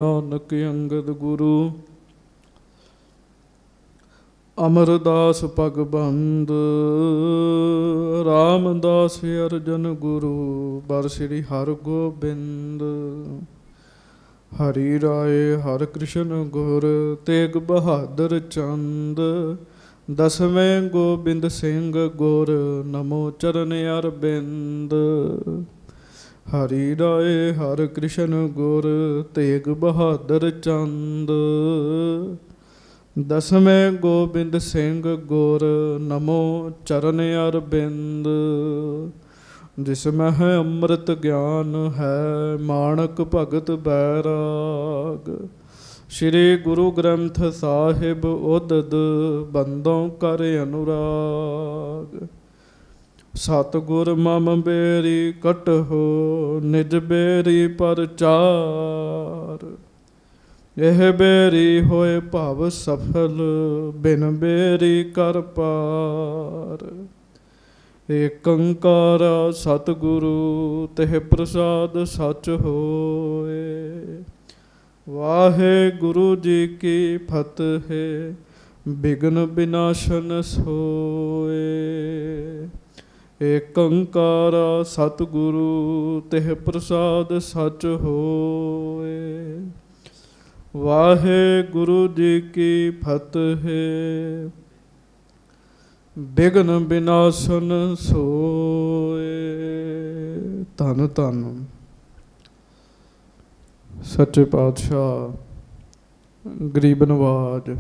नानक अंगद गुरु अमरदास पगबंद रामदास अर्जन गुरु बर श्री हर गोबिंद। हरि राय हर कृष्ण गुर तेग बहादुर चंद दसवें गोबिंद सिंह गुर नमो चरण अरबिंद। हरि राय हर कृष्ण गुर तेग बहादुर चंद दसवें गोबिंद सिंह गुर नमो चरण अरबिंद। जिसमें है अमृत ज्ञान है माणक भगत बैराग श्री गुरु ग्रंथ साहिब उदद बंदों कर अनुराग। सतगुर मम बेरी कटहो निज बेरी परचार। यह बेरी होए भव सफल बिन बेरी कर पार। एक अंकार सतगुरु तेह प्रसाद सच होए। वाहे गुरु जी की फतेह बिघ्न विनाशन सोए। एक अंकार सतगुरु तेह प्रसाद सच होए। वाहे गुरु जी की फतेह बिघ्न विनाशन सोए। धन धन सच्चे पातशाह गरीब नवाज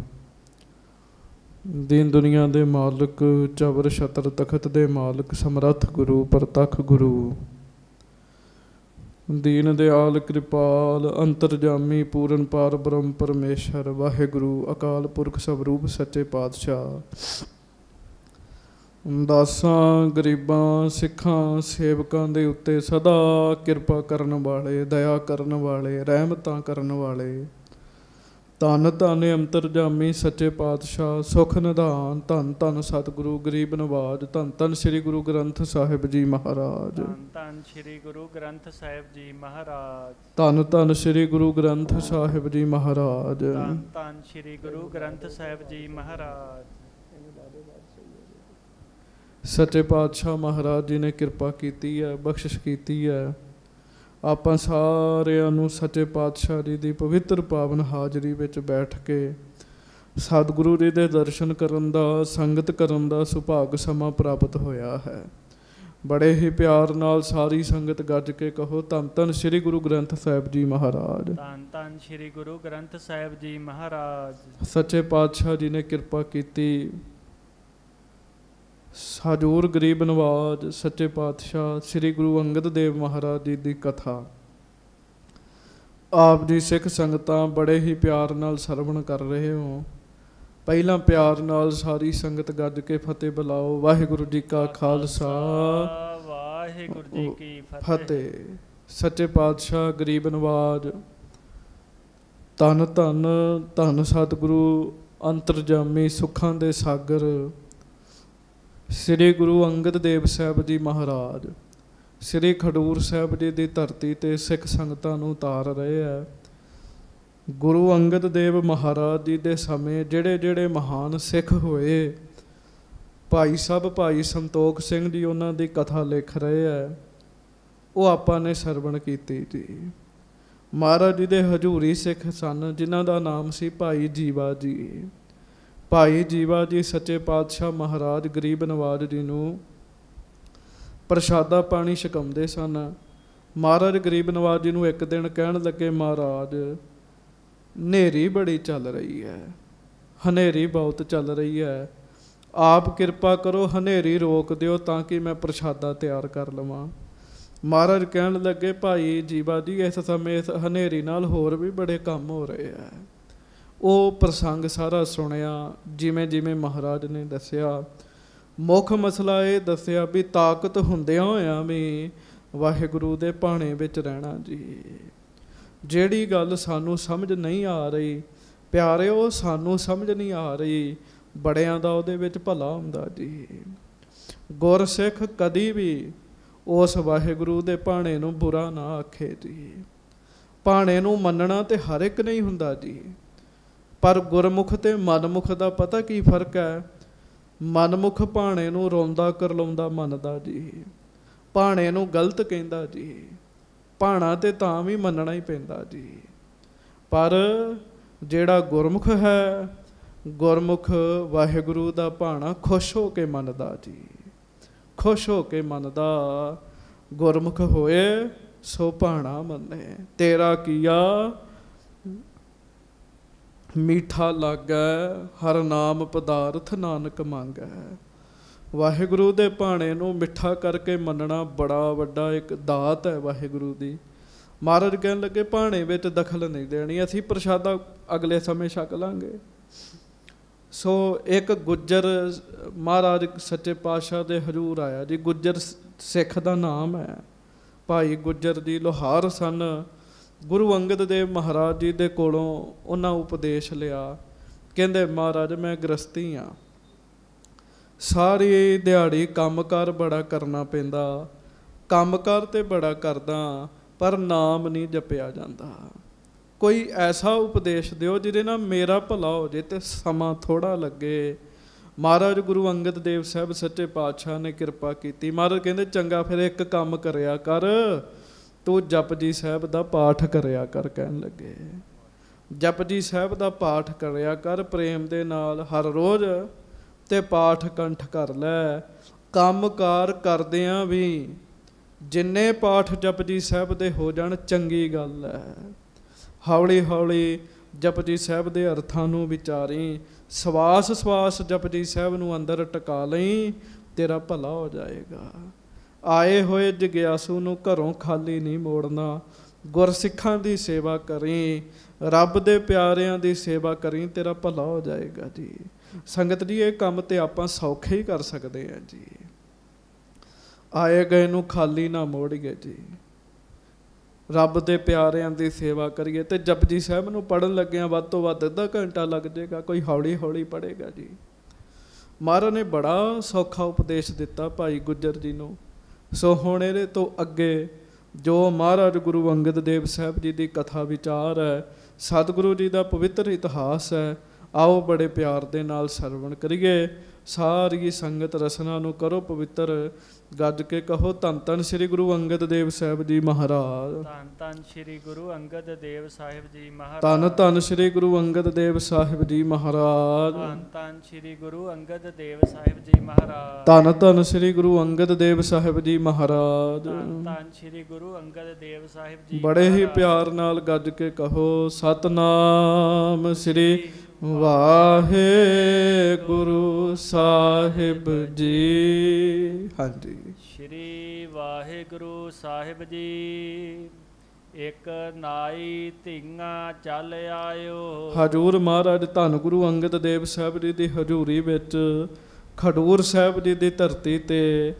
दीन दुनिया दे मालिक चवर छतर तखत दे मालिक समरथ गुरु परतख गुरु दीन दयाल कृपाल अंतरजामी पूरन पार ब्रह्म परमेश्वर वाहिगुरु अकाल पुरख सबरूप सच्चे पातशाह दासां गरीबां सिखां सेवकां दे उत्ते सदा किरपा करन वाले दया करन वाले रहमतां करन वाले धन धन अंतरजामी सच्चे पातशाह सुख निधान धन धन सतगुरु गरीब नवाज धन धन श्री गुरु ग्रंथ साहिब जी महाराज। धन श्री गुरु ग्रंथ साहिब जी महाराज। धन धन श्री गुरु ग्रंथ साहिब जी महाराज। धन धन श्री गुरु ग्रंथ साहिब जी महाराज। सच्चे पातशाह महाराज जी ने कृपा की है बख्शिश की है। ਆਪਾਂ ਸਾਰਿਆਂ ਨੂੰ ਸੱਚੇ ਪਾਤਸ਼ਾਹ ਜੀ ਦੀ ਪਵਿੱਤਰ ਪਾਵਨ ਹਾਜ਼ਰੀ ਵਿੱਚ ਬੈਠ ਕੇ ਸਤਿਗੁਰੂ ਜੀ ਦੇ ਦਰਸ਼ਨ ਕਰਨ ਦਾ ਸੰਗਤ ਕਰਨ ਦਾ ਸੁਭਾਗ ਸਮਾਂ ਪ੍ਰਾਪਤ ਹੋਇਆ ਹੈ। ਬੜੇ ਹੀ ਪਿਆਰ ਨਾਲ ਸਾਰੀ ਸੰਗਤ ਗੱਜ ਕੇ ਕਹੋ ਧੰਨ ਧੰਨ ਸ਼੍ਰੀ ਗੁਰੂ ਗ੍ਰੰਥ ਸਾਹਿਬ ਜੀ ਮਹਾਰਾਜ। ਧੰਨ ਧੰਨ ਸ਼੍ਰੀ ਗੁਰੂ ਗ੍ਰੰਥ ਸਾਹਿਬ ਜੀ ਮਹਾਰਾਜ। ਸੱਚੇ ਪਾਤਸ਼ਾਹ ਜੀ ਨੇ ਕਿਰਪਾ ਕੀਤੀ। ਹਜ਼ੂਰ ਗਰੀਬ ਨਵਾਜ ਸੱਚੇ ਪਾਤਸ਼ਾਹ ਸ੍ਰੀ ਗੁਰੂ ਅੰਗਦ ਦੇਵ ਮਹਾਰਾਜ ਜੀ ਦੀ ਕਥਾ ਆਪ ਜੀ ਸਿੱਖ ਸੰਗਤਾਂ ਬੜੇ ਹੀ ਪਿਆਰ ਨਾਲ ਸਰਵਣ ਕਰ ਰਹੇ ਹੋ। ਪਹਿਲਾਂ ਪਿਆਰ ਨਾਲ ਸਾਰੀ ਸੰਗਤ ਗੱਜ ਕੇ ਫਤਿਹ ਬੁਲਾਓ। ਵਾਹਿਗੁਰੂ ਜੀ ਕਾ ਖਾਲਸਾ ਵਾਹਿਗੁਰੂ ਜੀ ਕੀ ਫਤਿਹ। ਸੱਚੇ ਪਾਤਸ਼ਾਹ ਗਰੀਬ ਨਵਾਜ ਧੰਨ ਧੰਨ ਧੰਨ ਸਤਿਗੁਰੂ ਅੰਤਰਜਾਮੀ ਸੁੱਖਾਂ ਦੇ ਸਾਗਰ श्री गुरु अंगद देव साहब जी महाराज श्री खडूर साहब जी की धरती ते सिख संगतां नूं तार रहे हैं। गुरु अंगद देव महाराज जी के समय जिहड़े जिहड़े महान सिख होए भाई साहब भाई संतोख सिंह जी उन्हां दी कथा लिख रहे हैं। वो आपां ने सरवण कीती जी। महाराज जी दे हजूरी सिख सन जिन्हां दा नाम सी भाई जीवा जी। भाई जीवा जी सच्चे पातशाह महाराज गरीब नवाज जी नूं प्रशादा पानी छकाउंदे सन। महाराज गरीब नवाज जी नूं एक दिन कहण लगे महाराज हनेरी बड़ी चल रही है हनेरी बहुत चल रही है आप कृपा करो हनेरी रोक दिओ ताकि मैं प्रशादा तैयार कर लवां। महाराज कहण लगे भाई जीवा जी इस समय इस हनेरी नाल होर भी बड़े काम हो रहे हैं। ਉਹ ਪ੍ਰਸੰਗ ਸਾਰਾ ਸੁਣਿਆ ਜਿਵੇਂ ਜਿਵੇਂ ਮਹਾਰਾਜ ਨੇ ਦੱਸਿਆ। ਮੁੱਖ ਮਸਲਾ ਇਹ ਦੱਸਿਆ ਵੀ ਤਾਕਤ ਹੁੰਦਿਆਂ ਹੋਇਆਂ ਵੀ ਵਾਹਿਗੁਰੂ ਦੇ ਭਾਣੇ ਵਿੱਚ ਰਹਿਣਾ ਜੀ। ਜਿਹੜੀ ਗੱਲ ਸਾਨੂੰ ਸਮਝ ਨਹੀਂ ਆ ਰਹੀ ਪਿਆਰਿਓ ਸਾਨੂੰ ਸਮਝ ਨਹੀਂ ਆ ਰਹੀ ਬੜਿਆਂ ਦਾ ਉਹਦੇ ਵਿੱਚ ਭਲਾ ਹੁੰਦਾ ਜੀ। ਗੁਰਸਿੱਖ ਕਦੀ ਵੀ ਉਸ ਵਾਹਿਗੁਰੂ ਦੇ ਭਾਣੇ ਨੂੰ ਬੁਰਾ ਨਾ ਆਖੇ ਜੀ। ਭਾਣੇ ਨੂੰ ਮੰਨਣਾ ਤੇ ਹਰ ਇੱਕ ਨਹੀਂ ਹੁੰਦਾ ਜੀ, ਪਰ ਗੁਰਮੁਖ ਤੇ ਮਨਮੁਖ ਦਾ ਪਤਾ ਕੀ ਫਰਕ ਹੈ। ਮਨਮੁਖ ਭਾਣੇ ਨੂੰ ਰੋਂਦਾ ਕਰਲਾਉਂਦਾ ਮੰਨਦਾ ਜੀ, ਭਾਣੇ ਨੂੰ ਗਲਤ ਕਹਿੰਦਾ ਜੀ, ਭਾਣਾ ਤੇ ਤਾਂ ਵੀ ਮੰਨਣਾ ਹੀ ਪੈਂਦਾ ਜੀ। ਪਰ ਜਿਹੜਾ ਗੁਰਮੁਖ ਹੈ, ਗੁਰਮੁਖ ਵਾਹਿਗੁਰੂ ਦਾ ਭਾਣਾ ਖੁਸ਼ ਹੋ ਕੇ ਮੰਨਦਾ ਜੀ, ਖੁਸ਼ ਹੋ ਕੇ ਮੰਨਦਾ। ਗੁਰਮੁਖ ਹੋਏ ਸੋ ਭਾਣਾ ਮੰਨੇ, ਤੇਰਾ ਕੀਆ ਮੀਠਾ ਲੱਗੈ, ਹਰ ਨਾਮ ਪਦਾਰਥ ਨਾਨਕ ਮੰਗੈ। ਵਾਹਿਗੁਰੂ ਦੇ ਭਾਣੇ ਨੂੰ ਮਿੱਠਾ ਕਰਕੇ ਮੰਨਣਾ ਬੜਾ ਵੱਡਾ ਇੱਕ ਦਾਤ ਹੈ ਵਾਹਿਗੁਰੂ ਦੀ। ਮਹਾਰਾਜ ਕਹਿਣ ਲੱਗੇ ਭਾਣੇ ਵਿੱਚ ਦਖਲ ਨਹੀਂ ਦੇਣੀ, ਅਸੀਂ ਪ੍ਰਸ਼ਾਦਾ ਅਗਲੇ ਸਮੇਂ ਛਕ ਲਾਂਗੇ। ਸੋ ਇੱਕ ਗੁੱਜਰ ਮਹਾਰਾਜ ਸੱਚੇ ਪਾਤਸ਼ਾਹ ਦੇ ਹਜ਼ੂਰ ਆਇਆ ਜੀ, ਗੁੱਜਰ ਸਿੱਖ ਦਾ ਨਾਮ ਹੈ, ਭਾਈ ਗੁੱਜਰ ਜੀ ਲੋਹਾਰ ਸਨ। ਗੁਰੂ ਅੰਗਦ ਦੇਵ ਮਹਾਰਾਜ ਜੀ ਦੇ ਕੋਲੋਂ ਉਹਨਾਂ ਉਪਦੇਸ਼ ਲਿਆ। ਕਹਿੰਦੇ ਮਹਾਰਾਜ ਮੈਂ ਗ੍ਰਸਤੀ ਹਾਂ, ਸਾਰੀ ਦਿਹਾੜੀ ਕੰਮਕਾਰ ਬੜਾ ਕਰਨਾ ਪੈਂਦਾ, ਕੰਮਕਾਰ ਤੇ ਬੜਾ ਕਰਦਾ ਪਰ ਨਾਮ ਨਹੀਂ ਜਪਿਆ ਜਾਂਦਾ। ਕੋਈ ਐਸਾ ਉਪਦੇਸ਼ ਦਿਓ ਜਿਹਦੇ ਨਾਲ ਮੇਰਾ ਭਲਾ ਹੋ ਜੇ ਤੇ ਸਮਾਂ ਥੋੜ੍ਹਾ ਲੱਗੇ। ਮਹਾਰਾਜ ਗੁਰੂ ਅੰਗਦ ਦੇਵ ਸਾਹਿਬ ਸੱਚੇ ਪਾਤਸ਼ਾਹ ਨੇ ਕਿਰਪਾ ਕੀਤੀ। ਮਹਾਰਾਜ ਕਹਿੰਦੇ ਚੰਗਾ ਫਿਰ ਇੱਕ ਕੰਮ ਕਰਿਆ ਕਰ, ਤੂੰ ਜਪਜੀ ਸਾਹਿਬ ਦਾ ਪਾਠ ਕਰਿਆ ਕਰ। ਕਹਿਣ ਲੱਗੇ ਜਪਜੀ ਸਾਹਿਬ ਦਾ ਪਾਠ ਕਰਿਆ ਕਰ ਪ੍ਰੇਮ ਦੇ ਨਾਲ ਹਰ ਰੋਜ਼, ਤੇ ਪਾਠ ਕੰਠ ਕਰ ਲੈ। ਕੰਮਕਾਰ ਕਰਦਿਆਂ ਵੀ ਜਿੰਨੇ ਪਾਠ ਜਪਜੀ ਸਾਹਿਬ ਦੇ ਹੋ ਜਾਣ ਚੰਗੀ ਗੱਲ ਹੈ। ਹੌਲੀ ਹੌਲੀ ਜਪਜੀ ਸਾਹਿਬ ਦੇ ਅਰਥਾਂ ਨੂੰ ਵਿਚਾਰੀ, ਸਵਾਸ ਸਵਾਸ ਜਪਜੀ ਸਾਹਿਬ ਨੂੰ ਅੰਦਰ ਟਿਕਾ ਲਈ, ਤੇਰਾ ਭਲਾ ਹੋ ਜਾਏਗਾ। ਆਏ ਹੋਏ ਜਗਿਆਸੂ ਨੂੰ ਘਰੋਂ ਖਾਲੀ ਨਹੀਂ ਮੋੜਨਾ। ਗੁਰਸਿੱਖਾਂ ਦੀ ਸੇਵਾ ਕਰੀ, ਰੱਬ ਦੇ ਪਿਆਰਿਆਂ ਦੀ ਸੇਵਾ ਕਰੀ, ਤੇਰਾ ਭਲਾ ਹੋ ਜਾਏਗਾ ਜੀ। ਸੰਗਤ ਜੀ ਇਹ ਕੰਮ ਤੇ ਆਪਾਂ ਸੌਖੇ ਹੀ ਕਰ ਸਕਦੇ ਹਾਂ ਜੀ। ਆਏ ਗਏ ਨੂੰ ਖਾਲੀ ਨਾ ਮੋੜੀਏ ਜੀ, ਰੱਬ ਦੇ ਪਿਆਰਿਆਂ ਦੀ ਸੇਵਾ ਕਰੀਏ। ਤੇ ਜਪਜੀ ਸਾਹਿਬ ਨੂੰ ਪੜ੍ਹਨ ਲੱਗਿਆਂ ਵੱਧ ਤੋਂ ਵੱਧ ਅੱਧਾ ਘੰਟਾ ਲੱਗ ਜਾਏਗਾ, ਕੋਈ ਹੌਲੀ ਹੌਲੀ ਪੜ੍ਹੇਗਾ ਜੀ। ਮਹਾਰਾਜ ਨੇ ਬੜਾ ਸੌਖਾ ਉਪਦੇਸ਼ ਦਿੱਤਾ ਭਾਈ ਗੁੱਜਰ ਜੀ ਨੂੰ। ਸੋ ਹੁਣ ਇਹਦੇ ਤੋਂ ਅੱਗੇ ਜੋ ਮਹਾਰਾਜ ਗੁਰੂ ਅੰਗਦ ਦੇਵ ਸਾਹਿਬ ਜੀ ਦੀ ਕਥਾ ਵਿਚਾਰ ਹੈ, ਸਤਿਗੁਰੂ ਜੀ ਦਾ ਪਵਿੱਤਰ ਇਤਿਹਾਸ ਹੈ, ਆਓ ਬੜੇ ਪਿਆਰ ਦੇ ਨਾਲ ਸਰਵਣ ਕਰੀਏ। ਸਾਰੀ ਸੰਗਤ ਰਸਨਾ ਨੂੰ ਕਰੋ ਪਵਿੱਤਰ, ਗੱਜ ਕੇ ਕਹੋ ਧੰਨ ਧੰਨ ਸ੍ਰੀ ਗੁਰੂ ਅੰਗਦ ਦੇਵ ਸਾਹਿਬ ਜੀ ਮਹਾਰਾਜ। ਧੰਨ ਧੰਨ ਸ੍ਰੀ ਗੁਰੂ ਅੰਗਦ ਦੇਵ ਸਾਹਿਬ ਜੀ ਮਹਾਰਾਜ। ਧੰਨ ਧੰਨ ਸ੍ਰੀ ਗੁਰੂ ਅੰਗਦ ਦੇਵ ਸਾਹਿਬ ਜੀ ਮਹਾਰਾਜ। ਧੰਨ ਧੰਨ ਸ੍ਰੀ ਗੁਰੂ ਅੰਗਦ ਦੇਵ ਸਾਹਿਬ ਜੀ ਮਹਾਰਾਜ। ਧੰਨ ਧੰਨ ਸ੍ਰੀ ਗੁਰੂ ਅੰਗਦ ਦੇਵ ਸਾਹਿਬ ਜੀ ਮਹਾਰਾਜ। ਧੰਨ ਧੰਨ ਸ੍ਰੀ ਗੁਰੂ ਅੰਗਦ ਦੇਵ ਸਾਹਿਬ ਜੀ। ਬੜੇ ਹੀ ਪਿਆਰ ਨਾਲ ਗੱਜ ਕੇ ਕਹੋ ਸਤਨਾਮ ਸ੍ਰੀ ਵਾਹਿਗੁਰੂ ਸਾਹਿਬ ਜੀ। ਹਾਂਜੀ, ਸ਼੍ਰੀ ਵਾਹਿਗੁਰੂ ਸਾਹਿਬ ਜੀ। ਇੱਕ ਨਾਈ ਧੀਆਂ ਚੱਲ ਆਇਓ। ਹਜੂਰ ਮਹਾਰਾਜ ਧੰਨ ਗੁਰੂ ਅੰਗਦ ਦੇਵ ਸਾਹਿਬ ਜੀ ਦੀ ਹਜ਼ੂਰੀ ਵਿੱਚ ਖਡੂਰ ਸਾਹਿਬ ਜੀ ਦੀ ਧਰਤੀ ਤੇ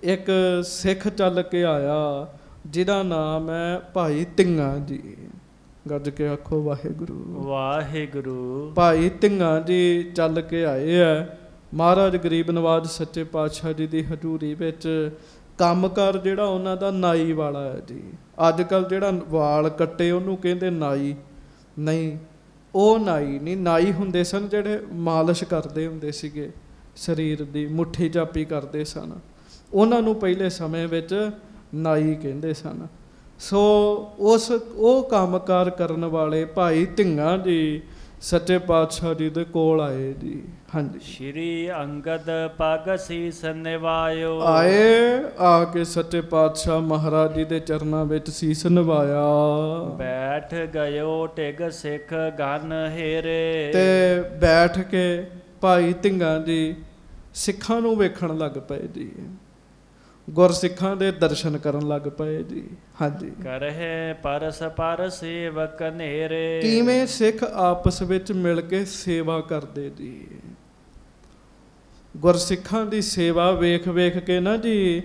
ਇੱਕ ਸਿੱਖ ਚੱਲ ਕੇ ਆਇਆ, ਜਿਹਦਾ ਨਾਮ ਹੈ ਭਾਈ ਧੀਆਂ ਜੀ। ਗੱਜ ਕੇ ਆਖੋ ਵਾਹਿਗੁਰੂ ਵਾਹਿਗੁਰੂ। ਭਾਈ ਧੀਆਂ ਜੀ ਚੱਲ ਕੇ ਆਏ ਹੈ ਮਹਾਰਾਜ ਗਰੀਬ ਨਵਾਜ ਸੱਚੇ ਪਾਤਸ਼ਾਹ ਜੀ ਦੀ ਹਜ਼ੂਰੀ ਵਿੱਚ। ਕੰਮਕਾਰ ਜਿਹੜਾ ਉਹਨਾਂ ਦਾ ਨਾਈ ਵਾਲਾ ਹੈ ਜੀ। ਅੱਜ ਕੱਲ੍ਹ ਜਿਹੜਾ ਵਾਲ ਕੱਟੇ ਉਹਨੂੰ ਕਹਿੰਦੇ ਨਾਈ, ਨਹੀਂ ਉਹ ਨਾਈ ਨਹੀਂ। ਨਾਈ ਹੁੰਦੇ ਸਨ ਜਿਹੜੇ ਮਾਲਿਸ਼ ਕਰਦੇ ਹੁੰਦੇ ਸੀਗੇ ਸਰੀਰ ਦੀ, ਮੁੱਠੀ ਚਾਪੀ ਕਰਦੇ ਸਨ, ਉਹਨਾਂ ਨੂੰ ਪਹਿਲੇ ਸਮੇਂ ਵਿੱਚ ਨਾਈ ਕਹਿੰਦੇ ਸਨ। ਸੋ ਉਹ ਕੰਮਕਾਰ ਕਰਨ ਵਾਲੇ ਭਾਈ ਧੀਆਂ ਜੀ ਸੱਚੇ ਪਾਤਸ਼ਾਹ ਜੀ ਦੇ ਕੋਲ ਆਏ ਜੀ। ਹਾਂਜੀ, ਸ਼੍ਰੀ ਅੰਗਦ ਪਗ ਸੀਸ ਨਿਵਾਇਓ। ਆਏ ਆ ਕੇ ਸੱਚੇ ਪਾਤਸ਼ਾਹ ਮਹਾਰਾਜ ਜੀ ਦੇ ਚਰਨਾਂ ਵਿੱਚ ਸੀਸ ਨਿਵਾਇਆ। ਬੈਠ ਗਇਓ ਟਿਗ ਸਿੱਖ ਗਨ ਹੇਰੇ। ਤੇ ਬੈਠ ਕੇ ਭਾਈ ਧੀਆਂ ਜੀ ਸਿੱਖਾਂ ਨੂੰ ਵੇਖਣ ਲੱਗ ਪਏ ਜੀ, ਗੁਰਸਿੱਖਾਂ ਦੇ ਦਰਸ਼ਨ ਕਰਨ ਲੱਗ ਪਏ ਜੀ। ਹਾਂਜੀ, ਕਰਹਿ ਪਰਸ ਪਰ ਸੇਵਕ ਨੇਰੇ। ਕਿਵੇਂ ਸਿੱਖ ਆਪਸ ਵਿੱਚ ਮਿਲ ਕੇ ਸੇਵਾ ਕਰਦੇ ਜੀ। ਗੁਰਸਿੱਖਾਂ ਦੀ ਸੇਵਾ ਵੇਖ ਵੇਖ ਕੇ ਨਾ ਜੀ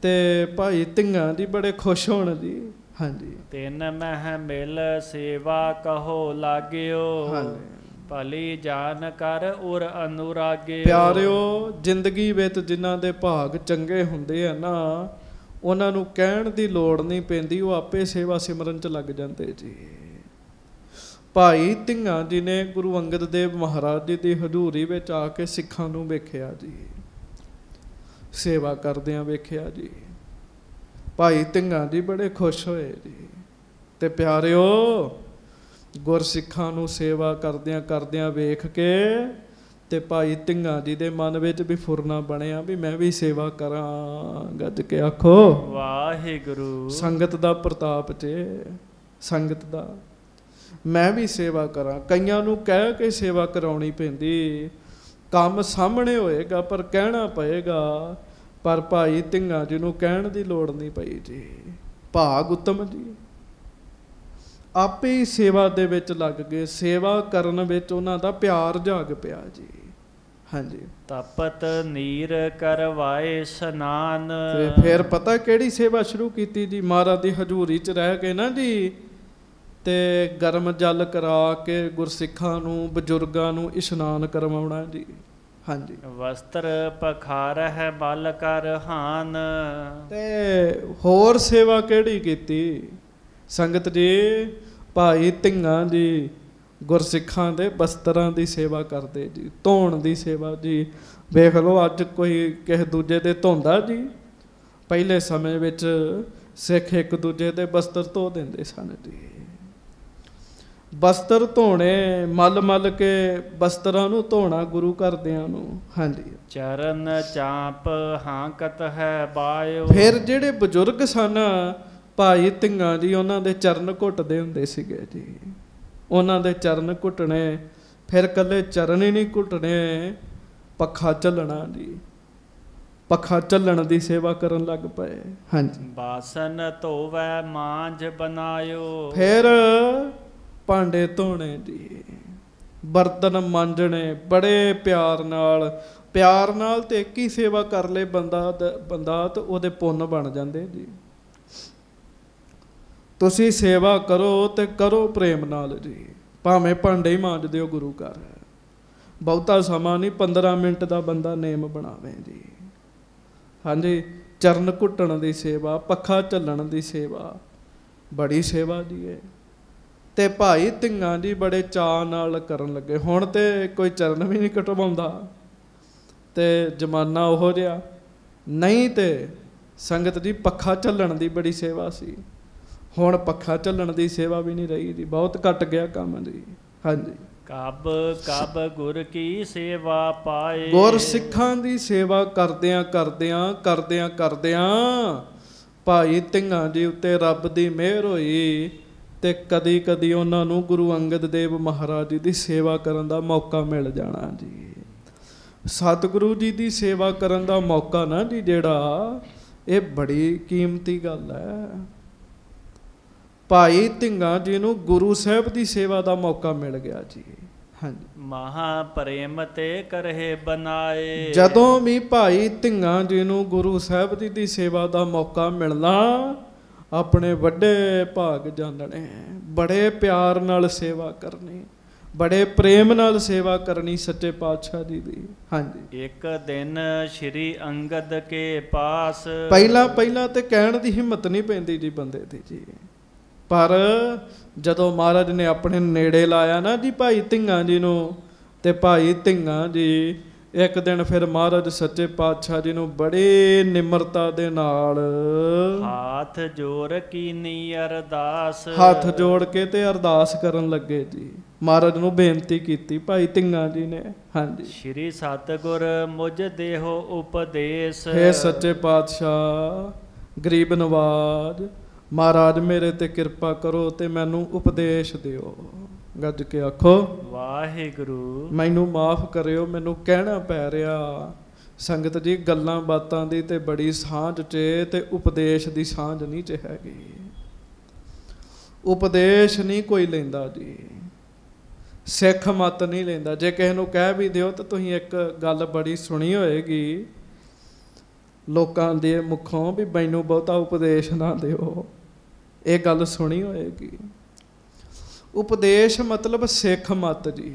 ਤੇ ਭਾਈ ਧੀਆਂ ਜੀ ਬੜੇ ਖੁਸ਼ ਹੋਣ ਜੀ। ਹਾਂਜੀ, ਤਿੰਨ ਮਹਿ ਮਿਲ ਸੇਵਾ ਕਹੋ ਲਾਗਿਓ। ਹਾਂਜੀ, ਭਲੀ ਜਾਨ ਕਰ ਉਰ ਅਨੁਰਾਗਿਓ। ਪਿਆਰਿਓ ਜ਼ਿੰਦਗੀ ਵਿੱਚ ਜਿਨ੍ਹਾਂ ਦੇ ਭਾਗ ਚੰਗੇ ਹੁੰਦੇ ਆ ਨਾ, ਉਹਨਾਂ ਨੂੰ ਕਹਿਣ ਦੀ ਲੋੜ ਨਹੀਂ ਪੈਂਦੀ, ਉਹ ਆਪੇ ਸੇਵਾ ਸਿਮਰਨ 'ਚ ਲੱਗ ਜਾਂਦੇ ਜੀ। ਭਾਈ ਧੀਆਂ ਜੀ ਨੇ ਗੁਰੂ ਅੰਗਦ ਦੇਵ ਮਹਾਰਾਜ ਜੀ ਦੀ ਹਜ਼ੂਰੀ ਵਿੱਚ ਆ ਕੇ ਸਿੱਖਾਂ ਨੂੰ ਵੇਖਿਆ ਜੀ, ਸੇਵਾ ਕਰਦਿਆਂ ਵੇਖਿਆ ਜੀ। ਭਾਈ ਧੀਆਂ ਜੀ ਬੜੇ ਖੁਸ਼ ਹੋਏ ਜੀ। ਤੇ ਪਿਆਰਿਓ, ਗੁਰਸਿੱਖਾਂ ਨੂੰ ਸੇਵਾ ਕਰਦਿਆਂ ਕਰਦਿਆਂ ਵੇਖ ਕੇ ਤੇ ਭਾਈ ਧੀਆਂ ਜੀ ਦੇ ਮਨ ਵਿੱਚ ਵੀ ਫੁਰਨਾ ਬਣਿਆ ਵੀ ਮੈਂ ਵੀ ਸੇਵਾ ਕਰਾਂ। ਗੱਜ ਕੇ ਆਖੋ ਵਾਹਿਗੁਰੂ। ਸੰਗਤ ਦਾ ਪ੍ਰਤਾਪ 'ਚ, ਸੰਗਤ ਦਾ ਮੈਂ ਵੀ ਸੇਵਾ ਕਰਾਂ। ਕਈਆਂ ਨੂੰ ਕਹਿ ਕੇ ਸੇਵਾ ਕਰਾਉਣੀ ਪੈਂਦੀ, ਕੰਮ ਸਾਹਮਣੇ ਹੋਏਗਾ ਪਰ ਕਹਿਣਾ ਪਏਗਾ। ਪਰ ਭਾਈ ਧੀਆਂ ਜੀ ਨੂੰ ਕਹਿਣ ਦੀ ਲੋੜ ਨਹੀਂ ਪਈ ਜੀ। ਭਾਗ ਉਤਮ ਜੀ ਆਪੇ ਹੀ ਸੇਵਾ ਦੇ ਵਿੱਚ ਲੱਗ ਗਏ। ਸੇਵਾ ਕਰਨ ਵਿੱਚ ਉਹਨਾਂ ਦਾ ਪਿਆਰ ਜਾਗ ਪਿਆ ਜੀ। ਹਾਂਜੀ। ਤਪਤ ਨੀਰ ਕਰਵਾਏ ਸਨਾਨ। ਤੇ ਫਿਰ ਪਤਾ ਕਿਹੜੀ ਸੇਵਾ ਸ਼ੁਰੂ ਕੀਤੀ ਜੀ? ਮਹਾਰਾਜ ਦੀ ਹਜ਼ੂਰੀ 'ਚ ਰਹਿ ਕੇ ਨਾ ਜੀ, ਤੇ ਗਰਮ ਜਲ ਕਰਾ ਕੇ ਗੁਰਸਿੱਖਾਂ ਨੂੰ, ਬਜ਼ੁਰਗਾਂ ਨੂੰ ਇਸ਼ਨਾਨ ਕਰਵਾਉਣਾ ਜੀ। ਹਾਂਜੀ। ਵਸਤਰ ਪਖਾਰਹਿ ਬਲ ਕਰ ਹਾਨ। ਤੇ ਹੋਰ ਸੇਵਾ ਕਿਹੜੀ ਕੀਤੀ ਸੰਗਤ ਜੀ? ਭਾਈ ਧੀਆਂ ਜੀ ਗੁਰਸਿੱਖਾਂ ਦੇ ਬਸਤਰਾਂ ਦੀ ਸੇਵਾ ਕਰਦੇ ਜੀ, ਧੋਣ ਦੀ ਸੇਵਾ ਜੀ। ਵੇਖ ਲਓ ਅੱਜ ਕੋਈ ਕਿਸੇ ਦੂਜੇ ਦੇ ਧੋਂਦਾ ਜੀ? ਪਹਿਲੇ ਸਮੇਂ ਵਿੱਚ ਸਿੱਖ ਇੱਕ ਦੂਜੇ ਦੇ ਬਸਤਰ ਧੋ ਦਿੰਦੇ ਸਨ ਜੀ। ਬਸਤਰ ਧੋਣੇ, ਮਲ ਮਲ ਕੇ ਬਸਤਰਾਂ ਨੂੰ ਧੋਣਾ ਗੁਰੂ ਘਰਦਿਆਂ ਨੂੰ। ਹਾਂਜੀ। ਚਰਨ ਚਾਪ ਹਾਂਕਤ ਹੈ ਬਾਇਓ। ਫਿਰ ਜਿਹੜੇ ਬਜ਼ੁਰਗ ਸਨ ਭਾਈ ਧੀਆਂ ਜੀ, ਉਹਨਾਂ ਦੇ ਚਰਨ ਘੁੱਟਦੇ ਹੁੰਦੇ ਸੀਗੇ ਜੀ। ਉਹਨਾਂ ਦੇ ਚਰਨ ਘੁੱਟਣੇ, ਫਿਰ ਇਕੱਲੇ ਚਰਨ ਹੀ ਨਹੀਂ ਘੁੱਟਣੇ, ਪੱਖਾ ਝੱਲਣਾ ਜੀ। ਪੱਖਾ ਝੱਲਣ ਦੀ ਸੇਵਾ ਕਰਨ ਲੱਗ ਪਏ। ਹਾਂਜੀ। ਬਾਸਨ ਧੋਵੈ ਮਾਂਝ ਬਨਾਇਓ। ਫਿਰ ਭਾਂਡੇ ਧੋਣੇ ਜੀ, ਬਰਤਨ ਮਾਂਜਣੇ ਬੜੇ ਪਿਆਰ ਨਾਲ। ਪਿਆਰ ਨਾਲ ਤੇ ਇੱਕ ਹੀ ਸੇਵਾ ਕਰ ਲੇ ਬੰਦਾ ਤਾਂ ਉਹਦੇ ਪੁੰਨ ਬਣ ਜਾਂਦੇ ਜੀ। ਤੁਸੀਂ ਸੇਵਾ ਕਰੋ ਤੇ ਕਰੋ ਪ੍ਰੇਮ ਨਾਲ ਜੀ। ਭਾਵੇਂ ਭਾਂਡੇ ਹੀ ਮਾਂਜਦੇ ਹੋ ਗੁਰੂ ਘਰ, ਬਹੁਤਾ ਸਮਾਂ ਨਹੀਂ, 15 ਮਿੰਟ ਦਾ ਬੰਦਾ ਨੇਮ ਬਣਾਵੇ ਜੀ। ਹਾਂਜੀ। ਚਰਨ ਘੁੱਟਣ ਦੀ ਸੇਵਾ, ਪੱਖਾ ਝੱਲਣ ਦੀ ਸੇਵਾ, ਬੜੀ ਸੇਵਾ ਜੀ ਹੈ। ਤੇ ਭਾਈ ਧੀਆਂ ਜੀ ਬੜੇ ਚਾਅ ਨਾਲ ਕਰਨ ਲੱਗੇ। ਹੁਣ ਤੇ ਕੋਈ ਚਰਨ ਵੀ ਨਹੀਂ ਕਟਵਾਉਂਦਾ, ਤੇ ਜ਼ਮਾਨਾ ਉਹੋ ਜਿਹਾ ਨਹੀਂ। ਤੇ ਸੰਗਤ ਜੀ ਪੱਖਾ ਝੱਲਣ ਦੀ ਬੜੀ ਸੇਵਾ ਸੀ। ਹੁਣ ਪੱਖਾ ਝੱਲਣ ਦੀ ਸੇਵਾ ਵੀ ਨਹੀਂ ਰਹੀ ਜੀ, ਬਹੁਤ ਘਟ ਗਿਆ ਕੰਮ ਜੀ। ਹਾਂਜੀ। ਕਬ ਕਬ ਗੁਰ ਕੀ ਸੇਵਾ ਪਾਏ। ਗੁਰ ਸਿੱਖਾਂ ਦੀ ਸੇਵਾ ਕਰਦਿਆਂ ਕਰਦਿਆਂ ਕਰਦਿਆਂ ਕਰਦਿਆਂ ਭਾਈ ਧੀਆਂ ਜੀ ਉੱਤੇ ਰੱਬ ਦੀ ਮਿਹਰ ਹੋਈ, ਤੇ ਕਦੀ ਕਦੀ ਉਹਨਾਂ ਨੂੰ ਗੁਰੂ ਅੰਗਦ ਦੇਵ ਮਹਾਰਾਜ ਜੀ ਦੀ ਸੇਵਾ ਕਰਨ ਦਾ ਮੌਕਾ ਮਿਲ ਜਾਣਾ ਜੀ। ਸਤਿਗੁਰੂ ਜੀ ਦੀ ਸੇਵਾ ਕਰਨ ਦਾ ਮੌਕਾ ਨਾ ਜੀ ਜਿਹੜਾ, ਇਹ ਬੜੀ ਕੀਮਤੀ ਗੱਲ ਹੈ। ਭਾਈ ਧੀਆਂ ਜੀ ਨੂੰ ਗੁਰੂ ਸਾਹਿਬ ਦੀ ਸੇਵਾ ਦਾ ਮੌਕਾ ਮਿਲ ਗਿਆ ਜੀ। ਹਾਂਜੀ। ਮਹਾ ਪ੍ਰੇਮ ਤੇ ਕਰਹਿ ਬਨਾਏ। ਜਦੋਂ ਵੀ ਭਾਈ ਧੀਆਂ ਜੀ ਨੂੰ ਗੁਰੂ ਸਾਹਿਬ ਜੀ ਦੀ ਸੇਵਾ ਦਾ ਮੌਕਾ ਮਿਲਣਾ, ਆਪਣੇ ਵੱਡੇ ਭਾਗ ਜਾਣਨੇ। ਬੜੇ ਪਿਆਰ ਨਾਲ ਸੇਵਾ ਕਰਨੀ, ਬੜੇ ਪ੍ਰੇਮ ਨਾਲ ਸੇਵਾ ਕਰਨੀ ਸੱਚੇ ਪਾਤਸ਼ਾਹ ਜੀ ਦੀ। ਹਾਂਜੀ। ਇੱਕ ਦਿਨ ਸ਼੍ਰੀ ਅੰਗਦ ਕੇ ਪਾਸ। ਪਹਿਲਾਂ ਤੇ ਕਹਿਣ ਦੀ ਹਿੰਮਤ ਨਹੀਂ ਪੈਂਦੀ ਜੀ ਬੰਦੇ ਦੀ ਜੀ। ਪਰ ਜਦੋਂ ਮਹਾਰਾਜ ਨੇ ਆਪਣੇ ਨੇੜੇ ਲਾਇਆ ਨਾ ਜੀ ਭਾਈ ਧੀਆਂ ਜੀ ਨੂੰ, ਤੇ ਭਾਈ ਧੀਆਂ ਜੀ ਇੱਕ ਦਿਨ ਫਿਰ ਮਹਾਰਾਜ ਸੱਚੇ ਪਾਤਸ਼ਾਹ ਜੀ ਨੂੰ ਬੜੀ ਨਿਮਰਤਾ ਦੇ ਨਾਲ ਹੱਥ ਜੋੜ ਕੀਨੀ ਅਰਦਾਸ। ਹੱਥ ਜੋੜ ਕੇ ਤੇ ਅਰਦਾਸ ਕਰਨ ਲੱਗੇ ਜੀ। ਮਹਾਰਾਜ ਨੂੰ ਬੇਨਤੀ ਕੀਤੀ ਭਾਈ ਧੀਆਂ ਜੀ ਨੇ। ਹਾਂਜੀ। ਸ਼੍ਰੀ ਸਤਿਗੁਰ ਮੁਝ ਦੇਹੋ ਉਪਦੇਸ਼। ਹੇ ਸੱਚੇ ਪਾਤਸ਼ਾਹ ਗਰੀਬ ਨਵਾਜ, ਮਹਾਰਾਜ ਮੇਰੇ ਤੇ ਕਿਰਪਾ ਕਰੋ ਤੇ ਮੈਨੂੰ ਉਪਦੇਸ਼ ਦਿਓ। ਗੱਜ ਕੇ ਆਖੋ ਵਾਹਿਗੁਰੂ। ਮੈਨੂੰ ਮਾਫ ਕਰਿਓ, ਮੈਨੂੰ ਕਹਿਣਾ ਪੈ ਰਿਹਾ। ਸੰਗਤ ਜੀ ਗੱਲਾਂ ਬਾਤਾਂ ਦੀ ਤੇ ਬੜੀ ਸਾਂਝ 'ਚ, ਤੇ ਉਪਦੇਸ਼ ਦੀ ਸਾਂਝ ਨਹੀਂ 'ਚ ਹੈਗੀ। ਉਪਦੇਸ਼ ਨਹੀਂ ਕੋਈ ਲੈਂਦਾ ਜੀ, ਸਿੱਖ ਮਤ ਨਹੀਂ ਲੈਂਦਾ। ਜੇ ਕਿਸੇ ਨੂੰ ਕਹਿ ਵੀ ਦਿਓ ਤਾਂ ਤੁਸੀਂ ਇੱਕ ਗੱਲ ਬੜੀ ਸੁਣੀ ਹੋਏਗੀ ਲੋਕਾਂ ਦੇ ਮੁਖੋਂ ਵੀ ਮੈਨੂੰ ਬਹੁਤਾ ਉਪਦੇਸ਼ ਨਾ ਦਿਓ, ਇਹ ਗੱਲ ਸੁਣੀ ਹੋਏਗੀ। ਉਪਦੇਸ਼ ਮਤਲਬ ਸਿੱਖ ਮਤ ਜੀ।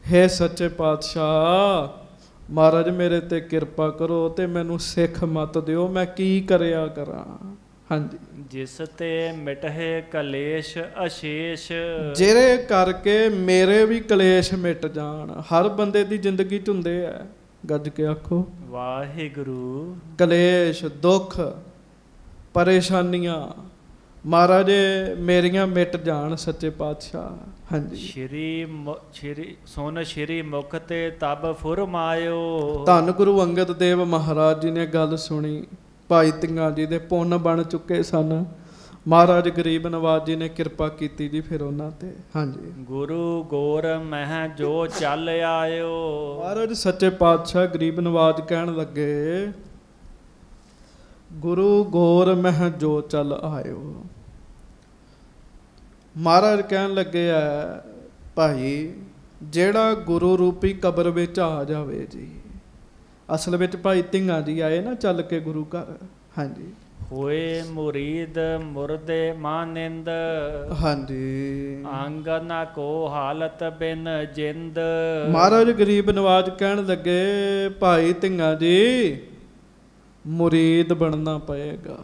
ਹੇ ਸੱਚੇ ਪਾਤਸ਼ਾਹ, ਮਹਾਰਾਜ ਮੇਰੇ ਤੇ ਕਿਰਪਾ ਕਰੋ ਤੇ ਮੈਨੂੰ ਸਿੱਖ ਮਤ ਦਿਓ, ਮੈਂ ਕੀ ਕਰਿਆ ਕਰਾਂ। ਹਾਂਜੀ, ਜਿਸ ਤੇ ਮਿਟਹਿ ਕਲੇਸ਼ ਅਸ਼ੇਸ਼, ਜਿਹੜੇ ਕਰਕੇ ਮੇਰੇ ਵੀ ਕਲੇਸ਼ ਮਿਟ ਜਾਣ। ਹਰ ਬੰਦੇ ਦੀ ਜ਼ਿੰਦਗੀ 'ਚ ਹੁੰਦੇ ਆ, ਗੱਜ ਕੇ ਆਖੋ ਵਾਹਿਗੁਰੂ। ਕਲੇਸ਼, ਦੁੱਖ, ਪਰੇਸ਼ਾਨੀਆਂ ਮਹਾਰਾਜ ਮੇਰੀਆਂ ਮਿਟ ਜਾਣ ਸੱਚੇ ਪਾਤਸ਼ਾਹ। ਹਾਂਜੀ, ਸ਼੍ਰੀ ਸੁਨ ਸ਼੍ਰੀ ਮੁਖ ਤੇ ਤਬ ਫੁਰਮਾਇਓ। ਧੰਨ ਗੁਰੂ ਅੰਗਦ ਦੇਵ ਮਹਾਰਾਜ ਜੀ ਨੇ ਗੱਲ ਸੁਣੀ। ਭਾਈ ਧੀਆਂ ਜੀ ਦੇ ਪੁੰਨ ਬਣ ਚੁੱਕੇ ਸਨ। ਮਹਾਰਾਜ ਗਰੀਬ ਨਵਾਜ ਜੀ ਨੇ ਕਿਰਪਾ ਕੀਤੀ ਜੀ ਫਿਰ ਉਹਨਾਂ ਤੇ। ਹਾਂਜੀ, ਗੁਰੂ ਗੋਰ ਮਹਿ ਜੋ ਚੱਲ ਆਇਓ। ਮਹਾਰਾਜ ਸੱਚੇ ਪਾਤਸ਼ਾਹ ਗਰੀਬ ਨਵਾਜ ਕਹਿਣ ਲੱਗੇ, ਗੁਰੂ ਗੋਰ ਮਹਿ ਜੋ ਚੱਲ ਆਇਓ। ਮਹਾਰਾਜ ਕਹਿਣ ਲੱਗੇ ਆ, ਭਾਈ ਜਿਹੜਾ ਗੁਰੂ ਰੂਪੀ ਕਬਰ ਵਿੱਚ ਆ ਜਾਵੇ ਜੀ। ਅਸਲ ਵਿੱਚ ਭਾਈ ਧੀਆਂ ਜੀ ਆਏ ਨਾ ਚੱਲ ਕੇ ਗੁਰੂ ਘਰ। ਹਾਂਜੀ, ਹੋਏ ਮੁਰੀਦ ਮੁਰਦੇ ਮਾਨਿੰਦ। ਹਾਂਜੀ, ਅੰਗ ਨਾ ਕੋ ਹਾਲਤ ਬਿਨ ਜਿੰਦ। ਮਹਾਰਾਜ ਗਰੀਬ ਨਵਾਜ ਕਹਿਣ ਲੱਗੇ, ਭਾਈ ਧੀਆਂ ਜੀ ਮੁਰੀਦ ਬਣਨਾ ਪਏਗਾ,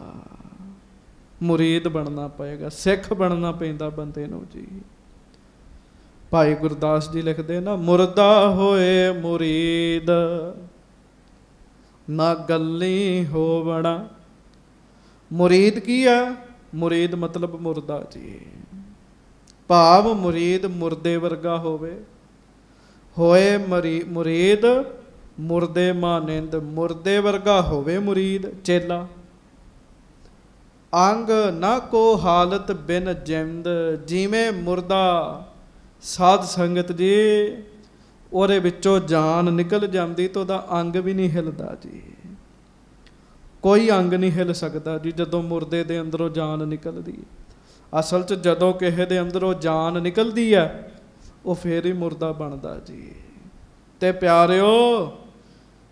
ਮੁਰੀਦ ਬਣਨਾ ਪਏਗਾ, ਸਿੱਖ ਬਣਨਾ ਪੈਂਦਾ ਬੰਦੇ ਨੂੰ ਜੀ। ਭਾਈ ਗੁਰਦਾਸ ਜੀ ਲਿਖਦੇ ਨਾ, ਮੁਰਦਾ ਹੋਏ ਮੁਰੀਦ ਨਾ ਗੱਲੀ ਹੋਵਣਾ। ਮੁਰੀਦ ਕੀ ਆ? ਮੁਰੀਦ ਮਤਲਬ ਮੁਰਦਾ ਜੀ। ਭਾਵ ਮੁਰੀਦ ਮੁਰਦੇ ਵਰਗਾ ਹੋਵੇ। ਹੋਏ ਮੁਰੀਦ ਮੁਰਦੇ ਮਾਨਿੰਦ, ਮੁਰਦੇ ਵਰਗਾ ਹੋਵੇ ਮੁਰੀਦ ਚੇਲਾ। ਅੰਗ ਨਾ ਕੋ ਹਾਲਤ ਬਿਨ ਜਿੰਦ, ਜਿਵੇਂ ਮੁਰਦਾ ਸਾਧ ਸੰਗਤ ਜੀ ਉਹਦੇ ਵਿੱਚੋਂ ਜਾਨ ਨਿਕਲ ਜਾਂਦੀ ਤਾਂ ਉਹਦਾ ਅੰਗ ਵੀ ਨਹੀਂ ਹਿਲਦਾ ਜੀ। ਕੋਈ ਅੰਗ ਨਹੀਂ ਹਿਲ ਸਕਦਾ ਜੀ ਜਦੋਂ ਮੁਰਦੇ ਦੇ ਅੰਦਰੋਂ ਜਾਨ ਨਿਕਲਦੀ। ਅਸਲ 'ਚ ਜਦੋਂ ਕਿਸੇ ਦੇ ਅੰਦਰੋਂ ਜਾਨ ਨਿਕਲਦੀ ਹੈ ਉਹ ਫੇਰ ਹੀ ਮੁਰਦਾ ਬਣਦਾ ਜੀ। ਤੇ ਪਿਆਰਿਓ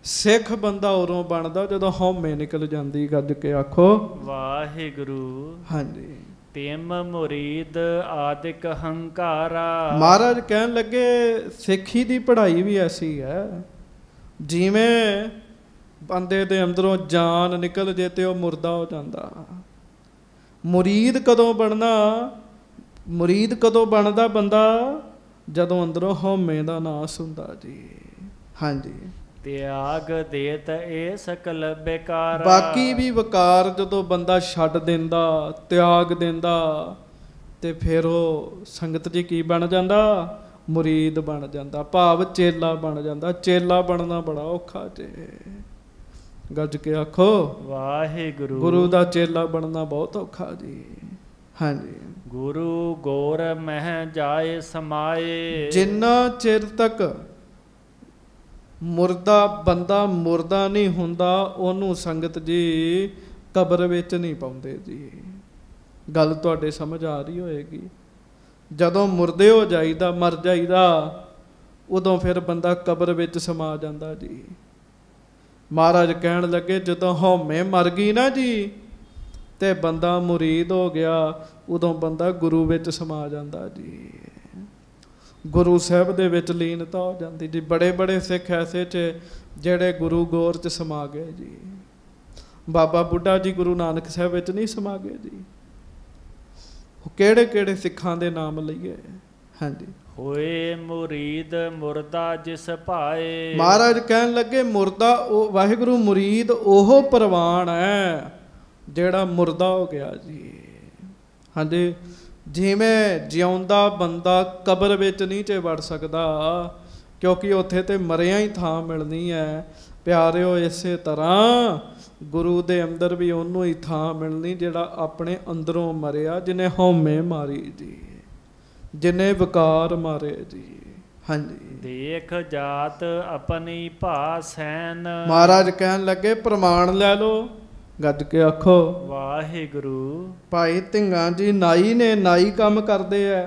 ਸਿੱਖ ਬੰਦਾ ਉਦੋਂ ਬਣਦਾ ਜਦੋਂ ਹਉਮੈ ਨਿਕਲ ਜਾਂਦੀ। ਗੱਜ ਕੇ ਆਖੋ ਵਾਹਿਗੁਰੂ। ਹਾਂਜੀ, ਤਿਮ ਮੁਰੀਦ ਆਦਿਕ ਹੰਕਾਰਾ। ਮਹਾਰਾਜ ਕਹਿਣ ਲੱਗੇ ਸਿੱਖੀ ਦੀ ਪੜ੍ਹਾਈ ਵੀ ਐਸੀ ਹੈ, ਜਿਵੇਂ ਬੰਦੇ ਦੇ ਅੰਦਰੋਂ ਜਾਨ ਨਿਕਲ ਜੇ ਤੇ ਉਹ ਮੁਰਦਾ ਹੋ ਜਾਂਦਾ। ਮੁਰੀਦ ਕਦੋਂ ਬਣਨਾ? ਮੁਰੀਦ ਕਦੋਂ ਬਣਦਾ ਬੰਦਾ? ਜਦੋਂ ਅੰਦਰੋਂ ਹਉਮੈ ਦਾ ਨਾਸ ਹੁੰਦਾ ਜੀ। ਹਾਂਜੀ, ਤਿਆਗ ਦੇਤ ਇਹ ਸਕਲ ਬੇਕਾਰ। ਬਾਕੀ ਵੀ ਵਿਕਾਰ ਜਦੋਂ ਬੰਦਾ ਛੱਡ ਦਿੰਦਾ, ਤਿਆਗ ਦਿੰਦਾ, ਤੇ ਫਿਰ ਉਹ ਸੰਗਤ ਜੀ ਕੀ ਬਣ ਜਾਂਦਾ? ਮੁਰੀਦ ਬਣ ਜਾਂਦਾ, ਭਾਵ ਚੇਲਾ ਬਣ ਜਾਂਦਾ। ਚੇਲਾ ਬਣਨਾ ਬੜਾ ਔਖਾ ਜੇ। ਗੱਜ ਕੇ ਆਖੋ ਵਾਹਿਗੁਰੂ। ਗੁਰੂ ਦਾ ਚੇਲਾ ਬਣਨਾ ਬਹੁਤ ਔਖਾ ਜੀ। ਹਾਂਜੀ, ਗੁਰੂ ਗੋਰ ਮਹਿ ਜਾਏ ਸਮਾਏ। ਜਿੰਨਾ ਚਿਰ ਤੱਕ ਮੁਰਦਾ ਬੰਦਾ ਮੁਰਦਾ ਨਹੀਂ ਹੁੰਦਾ ਉਹਨੂੰ ਸੰਗਤ ਜੀ ਕਬਰ ਵਿੱਚ ਨਹੀਂ ਪਾਉਂਦੇ ਜੀ। ਗੱਲ ਤੁਹਾਡੇ ਸਮਝ ਆ ਰਹੀ ਹੋਏਗੀ। ਜਦੋਂ ਮੁਰਦੇ ਹੋ ਜਾਈਦਾ, ਮਰ ਜਾਈਦਾ, ਉਦੋਂ ਫਿਰ ਬੰਦਾ ਕਬਰ ਵਿੱਚ ਸਮਾ ਜਾਂਦਾ ਜੀ। ਮਹਾਰਾਜ ਕਹਿਣ ਲੱਗੇ ਜਦੋਂ ਹਉਮੈ ਮਰ ਗਈ ਨਾ ਜੀ ਤੇ ਬੰਦਾ ਮੁਰੀਦ ਹੋ ਗਿਆ, ਉਦੋਂ ਬੰਦਾ ਗੁਰੂ ਵਿੱਚ ਸਮਾ ਜਾਂਦਾ ਜੀ। ਗੁਰੂ ਸਾਹਿਬ ਦੇ ਵਿੱਚ ਲੀਨਤਾ ਹੋ ਜਾਂਦੀ ਜੀ। ਬੜੇ ਬੜੇ ਸਿੱਖ ਐਸੇ 'ਚ ਜਿਹੜੇ ਗੁਰੂ ਗੌਰ 'ਚ ਸਮਾ ਗਏ ਜੀ। ਬਾਬਾ ਬੁੱਢਾ ਜੀ ਗੁਰੂ ਨਾਨਕ ਸਾਹਿਬ ਵਿੱਚ ਨਹੀਂ ਸਮਾ ਗਏ ਜੀ। ਕਿਹੜੇ ਕਿਹੜੇ ਸਿੱਖਾਂ ਦੇ ਨਾਮ ਲਈਏ। ਹਾਂਜੀ, ਹੋਏ ਮੁਰੀਦ ਮੁਰਦਾ ਜਿਸ ਭਾਏ। ਮਹਾਰਾਜ ਕਹਿਣ ਲੱਗੇ ਮੁਰਦਾ ਉਹ ਵਾਹਿਗੁਰੂ, ਮੁਰੀਦ ਉਹ ਪ੍ਰਵਾਨ ਹੈ ਜਿਹੜਾ ਮੁਰਦਾ ਹੋ ਗਿਆ ਜੀ। ਹਾਂਜੀ, ਜਿਵੇਂ ਜਿਉਂਦਾ ਬੰਦਾ ਕਬਰ ਵਿੱਚ ਨਹੀਂ ਚ ਵੜ ਸਕਦਾ ਕਿਉਂਕਿ ਉੱਥੇ ਤੇ ਮਰਿਆ ਹੀ ਥਾਂ ਮਿਲਣੀ ਹੈ। ਪਿਆਰਿਓ ਇਸੇ ਤਰ੍ਹਾਂ ਗੁਰੂ ਦੇ ਅੰਦਰ ਵੀ ਉਹਨੂੰ ਹੀ ਥਾਂ ਮਿਲਣੀ ਜਿਹੜਾ ਆਪਣੇ ਅੰਦਰੋਂ ਮਰਿਆ, ਜਿਹਨੇ ਹਉਮੈ ਮਾਰੀ ਜੀ, ਜਿਹਨੇ ਵਿਕਾਰ ਮਾਰੇ ਜੀ। ਹਾਂਜੀ, ਦੇਖ ਜਾਤ ਆਪਣੀ ਭਾ ਸੈਨ। ਮਹਾਰਾਜ ਕਹਿਣ ਲੱਗੇ ਪ੍ਰਮਾਣ ਲੈ ਲਓ। ਗੱਜ ਕੇ ਆਖੋ ਵਾਹਿਗੁਰੂ। ਭਾਈ ਧੀਆਂ ਜੀ ਨਾਈ ਨੇ, ਨਾਈ ਕੰਮ ਕਰਦੇ ਐ।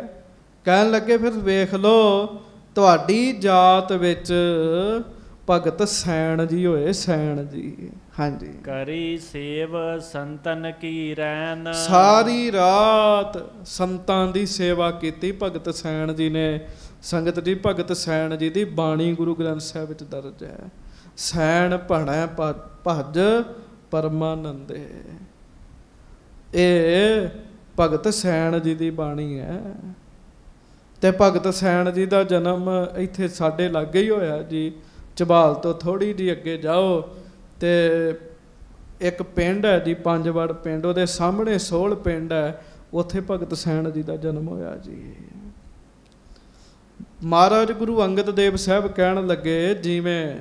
ਕਹਿਣ ਲੱਗੇ ਫਿਰ ਵੇਖ ਲਓ ਤੁਹਾਡੀ ਜਾਤ ਵਿੱਚ ਭਗਤ ਸੈਣ ਜੀ ਹੋਏ, ਸੈਣ ਜੀ। ਹਾਂਜੀ, ਕਰੀ ਸੇਵ ਸੰਤਨ ਕੀ ਰੈਨ। ਸਾਰੀ ਰਾਤ ਸੰਤਾਂ ਦੀ ਸੇਵਾ ਕੀਤੀ ਭਗਤ ਸੈਣ ਜੀ ਨੇ। ਸੰਗਤ ਜੀ ਭਗਤ ਸੈਣ ਜੀ ਦੀ ਬਾਣੀ ਗੁਰੂ ਗ੍ਰੰਥ ਸਾਹਿਬ ਵਿੱਚ ਦਰਜ ਹੈ। ਸੈਣ ਭਣੈ ਭਜ ਪਰਮਾਨੰਦੇ। ਇਹ ਭਗਤ ਸੈਣ ਜੀ ਦੀ ਬਾਣੀ ਹੈ। ਤੇ ਭਗਤ ਸੈਣ ਜੀ ਦਾ ਜਨਮ ਇੱਥੇ ਸਾਡੇ ਲਾਗੇ ਹੀ ਹੋਇਆ ਜੀ। ਝਬਾਲ ਤੋਂ ਥੋੜ੍ਹੀ ਜਿਹੀ ਅੱਗੇ ਜਾਓ ਤੇ ਇੱਕ ਪਿੰਡ ਹੈ ਜੀ, ਪੰਜਵੜ ਪਿੰਡ, ਉਹਦੇ ਸਾਹਮਣੇ ਸੋਹਲ ਪਿੰਡ ਹੈ, ਉੱਥੇ ਭਗਤ ਸੈਣ ਜੀ ਦਾ ਜਨਮ ਹੋਇਆ ਜੀ। ਮਹਾਰਾਜ ਗੁਰੂ ਅੰਗਦ ਦੇਵ ਸਾਹਿਬ ਕਹਿਣ ਲੱਗੇ, ਜਿਵੇਂ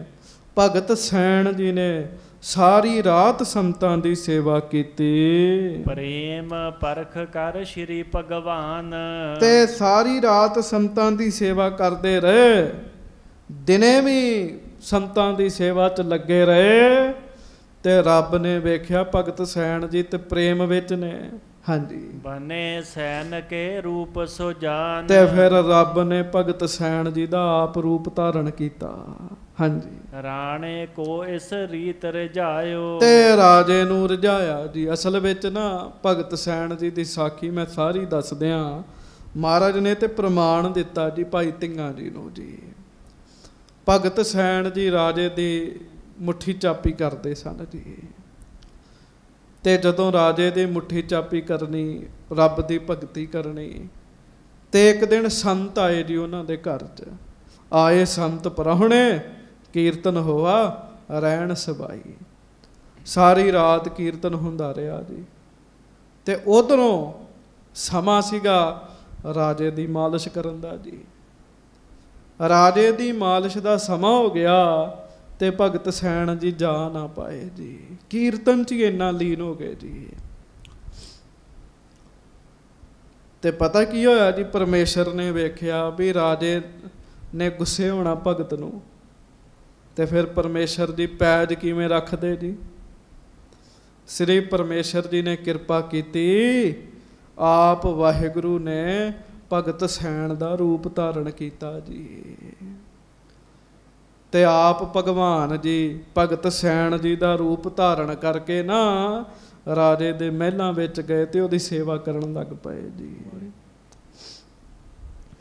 ਭਗਤ ਸੈਣ ਜੀ ਨੇ ਸਾਰੀ ਰਾਤ ਸੰਤਾਂ ਦੀ ਸੇਵਾ ਕੀਤੀ, ਪ੍ਰੇਮ ਪਰਖ ਕਰ ਸ਼੍ਰੀ ਭਗਵਾਨ। ਤੇ ਸਾਰੀ ਰਾਤ ਸੰਤਾਂ ਦੀ ਸੇਵਾ ਕਰਦੇ ਰਹੇ, ਦਿਨੇ ਵੀ ਸੰਤਾਂ ਦੀ ਸੇਵਾ 'ਚ ਲੱਗੇ ਰਹੇ, ਤੇ ਰੱਬ ਨੇ ਵੇਖਿਆ ਭਗਤ ਸੈਣ ਜੀ ਤੇ ਪ੍ਰੇਮ ਵਿੱਚ ਨੇ। ਹਾਂਜੀ, ਬਨੇ ਸੈਨ ਕੇ ਰੂਪ ਸੋ ਜਾਨ। ਤੇ ਫਿਰ ਰੱਬ ਨੇ ਭਗਤ ਸੈਣ ਜੀ ਦਾ ਆਪ ਰੂਪ ਧਾਰਨ ਕੀਤਾ। ਹਾਂਜੀ, ਰਾਣੇ ਕੋ ਇਸ ਰੀਤ ਰਜਾਇਓ। ਤੇ ਰਾਜੇ ਨੂੰ ਰਜਾਇਆ ਜੀ। ਅਸਲ ਵਿੱਚ ਨਾ ਭਗਤ ਸੈਣ ਜੀ ਦੀ ਸਾਖੀ ਮੈਂ ਸਾਰੀ ਦੱਸ ਦਿਆਂ। ਮਹਾਰਾਜ ਨੇ ਤੇ ਪ੍ਰਮਾਣ ਦਿੱਤਾ ਜੀ ਭਾਈ ਧੀਆਂ ਜੀ ਨੂੰ ਜੀ। ਭਗਤ ਸੈਣ ਜੀ ਰਾਜੇ ਦੀ ਮੁੱਠੀ ਚਾਪੀ ਕਰਦੇ ਸਨ ਜੀ। ਤੇ ਜਦੋਂ ਰਾਜੇ ਦੀ ਮੁੱਠੀ ਚਾਪੀ ਕਰਨੀ, ਰੱਬ ਦੀ ਭਗਤੀ ਕਰਨੀ, ਤੇ ਇੱਕ ਦਿਨ ਸੰਤ ਆਏ ਜੀ ਉਹਨਾਂ ਦੇ ਘਰ 'ਚ। ਆਏ ਸੰਤ ਪ੍ਰਾਹੁਣੇ, ਕੀਰਤਨ ਹੋਆ ਰਹਿਣ ਸਬਾਈ। ਸਾਰੀ ਰਾਤ ਕੀਰਤਨ ਹੁੰਦਾ ਰਿਹਾ ਜੀ। ਤੇ ਉਧਰੋਂ ਸਮਾਂ ਸੀਗਾ ਰਾਜੇ ਦੀ ਮਾਲਿਸ਼ ਕਰਨ ਦਾ ਜੀ। ਰਾਜੇ ਦੀ ਮਾਲਿਸ਼ ਦਾ ਸਮਾਂ ਹੋ ਗਿਆ ਤੇ ਭਗਤ ਸੈਣ ਜੀ ਜਾ ਨਾ ਪਾਏ ਜੀ। ਕੀਰਤਨ 'ਚ ਹੀ ਇੰਨਾ ਲੀਨ ਹੋ ਗਏ ਜੀ। ਤੇ ਪਤਾ ਕੀ ਹੋਇਆ ਜੀ, ਪਰਮੇਸ਼ਰ ਨੇ ਵੇਖਿਆ ਵੀ ਰਾਜੇ ਨੇ ਗੁੱਸੇ ਹੋਣਾ ਭਗਤ ਨੂੰ, ਤੇ ਫਿਰ ਪਰਮੇਸ਼ਰ ਜੀ ਪੈਜ ਕਿਵੇਂ ਰੱਖਦੇ ਜੀ। ਸ੍ਰੀ ਪਰਮੇਸ਼ਰ ਜੀ ਨੇ ਕਿਰਪਾ ਕੀਤੀ, ਆਪ ਵਾਹਿਗੁਰੂ ਨੇ ਭਗਤ ਸੈਣ ਦਾ ਰੂਪ ਧਾਰਨ ਕੀਤਾ ਜੀ। ਤੇ ਆਪ ਭਗਵਾਨ ਜੀ ਭਗਤ ਸੈਣ ਜੀ ਦਾ ਰੂਪ ਧਾਰਨ ਕਰਕੇ ਨਾ ਰਾਜੇ ਦੇ ਮਹਿਲਾਂ ਵਿੱਚ ਗਏ ਤੇ ਉਹਦੀ ਸੇਵਾ ਕਰਨ ਲੱਗ ਪਏ ਜੀ।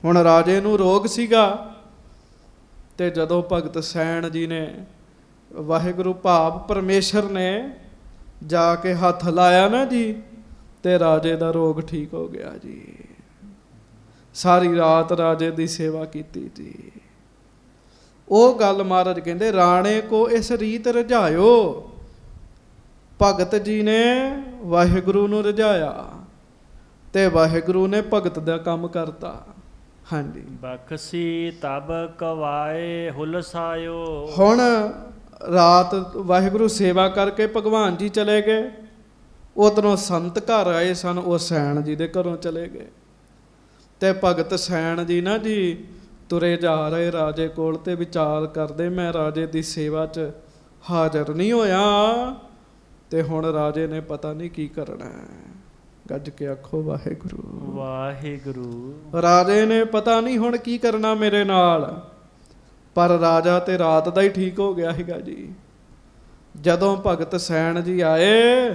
ਹੁਣ ਰਾਜੇ ਨੂੰ ਰੋਗ ਸੀਗਾ, ਤੇ ਜਦੋਂ ਭਗਤ ਸੈਣ ਜੀ ਨੇ ਵਾਹਿਗੁਰੂ ਭਾਵ ਪਰਮੇਸ਼ਰ ਨੇ ਜਾ ਕੇ ਹੱਥ ਲਾਇਆ ਨਾ ਜੀ, ਤੇ ਰਾਜੇ ਦਾ ਰੋਗ ਠੀਕ ਹੋ ਗਿਆ ਜੀ। ਸਾਰੀ ਰਾਤ ਰਾਜੇ ਦੀ ਸੇਵਾ ਕੀਤੀ ਜੀ। ਉਹ ਗੱਲ ਮਹਾਰਾਜ ਕਹਿੰਦੇ, ਰਾਣੇ ਕੋ ਇਸ ਰੀਤ ਰਜਾਇਓ। ਭਗਤ ਜੀ ਨੇ ਵਾਹਿਗੁਰੂ ਨੂੰ ਰਜਾਇਆ, ਤੇ ਵਾਹਿਗੁਰੂ ਨੇ ਭਗਤ ਦਾ ਕੰਮ ਕਰਤਾ। ਹਾਂਜੀ, ਬਖਸ਼ੀ ਤਬ ਕਵਾਏ ਹੁਲਸਾਇਓ। ਹੁਣ ਰਾਤ ਵਾਹਿਗੁਰੂ ਸੇਵਾ ਕਰਕੇ ਭਗਵਾਨ ਜੀ ਚਲੇ ਗਏ। ਉਧਰੋਂ ਸੰਤ ਘਰ ਆਏ ਸਨ, ਉਹ ਸੈਣ ਜੀ ਦੇ ਘਰੋਂ ਚਲੇ ਗਏ। ਤੇ ਭਗਤ ਸੈਣ ਜੀ ਨਾ ਜੀ ਤੁਰੇ ਜਾ ਰਹੇ ਰਾਜੇ ਕੋਲ, ਤੇ ਵਿਚਾਰ ਕਰਦੇ, ਮੈਂ ਰਾਜੇ ਦੀ ਸੇਵਾ 'ਚ ਹਾਜ਼ਰ ਨਹੀਂ ਹੋਇਆ, ਤੇ ਹੁਣ ਰਾਜੇ ਨੇ ਪਤਾ ਨਹੀਂ ਕੀ ਕਰਨਾ। ਗੱਜ ਕੇ ਆਖੋ ਵਾਹਿਗੁਰੂ ਵਾਹਿਗੁਰੂ। ਰਾਜੇ ਨੇ ਪਤਾ ਨਹੀਂ ਹੁਣ ਕੀ ਕਰਨਾ ਮੇਰੇ ਨਾਲ। ਪਰ ਰਾਜਾ ਤੇ ਰਾਤ ਦਾ ਹੀ ਠੀਕ ਹੋ ਗਿਆ ਸੀਗਾ ਜੀ। ਜਦੋਂ ਭਗਤ ਸੈਣ ਜੀ ਆਏ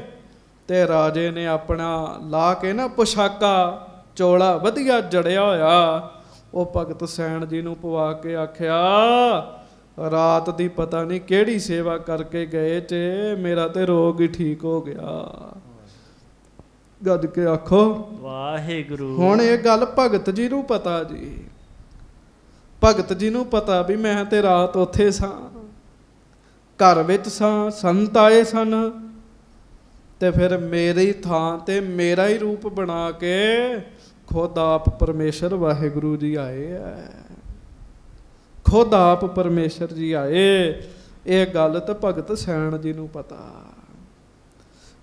ਤੇ ਰਾਜੇ ਨੇ ਆਪਣਾ ਲਾ ਕੇ ਨਾ ਪੁਸ਼ਾਕਾ ਚੋਲਾ ਵਧੀਆ ਜੜਿਆ ਹੋਇਆ, ਉਹ ਭਗਤ ਸੈਣ ਜੀ ਨੂੰ ਪਵਾ ਕੇ ਆਖਿਆ, ਰਾਤ ਦੀ ਪਤਾ ਨਹੀਂ ਕਿਹੜੀ ਸੇਵਾ ਕਰਕੇ ਗਏ ਤੇ ਮੇਰਾ ਤੇ ਰੋਗ ਹੀ ਠੀਕ ਹੋ ਗਿਆ। ਗੱਜ ਕੇ ਆਖੋ ਵਾਹਿਗੁਰੂ। ਹੁਣ ਇਹ ਗੱਲ ਭਗਤ ਜੀ ਨੂੰ ਪਤਾ ਜੀ। ਭਗਤ ਜੀ ਨੂੰ ਪਤਾ ਵੀ ਮੈਂ ਤੇ ਰਾਤ ਉੱਥੇ ਸਾਂ, ਘਰ ਵਿੱਚ ਸਾਂ, ਸੰਤ ਆਏ ਸਨ, ਤੇ ਫਿਰ ਮੇਰੀ ਥਾਂ ਤੇ ਮੇਰਾ ਹੀ ਰੂਪ ਬਣਾ ਕੇ ਖੁਦ ਆਪ ਪਰਮੇਸ਼ਰ ਵਾਹਿਗੁਰੂ ਜੀ ਆਏ ਹੈ। ਖੁਦ ਆਪ ਪਰਮੇਸ਼ਰ ਜੀ ਆਏ। ਇਹ ਗੱਲ ਤਾਂ ਭਗਤ ਸੈਣ ਜੀ ਨੂੰ ਪਤਾ।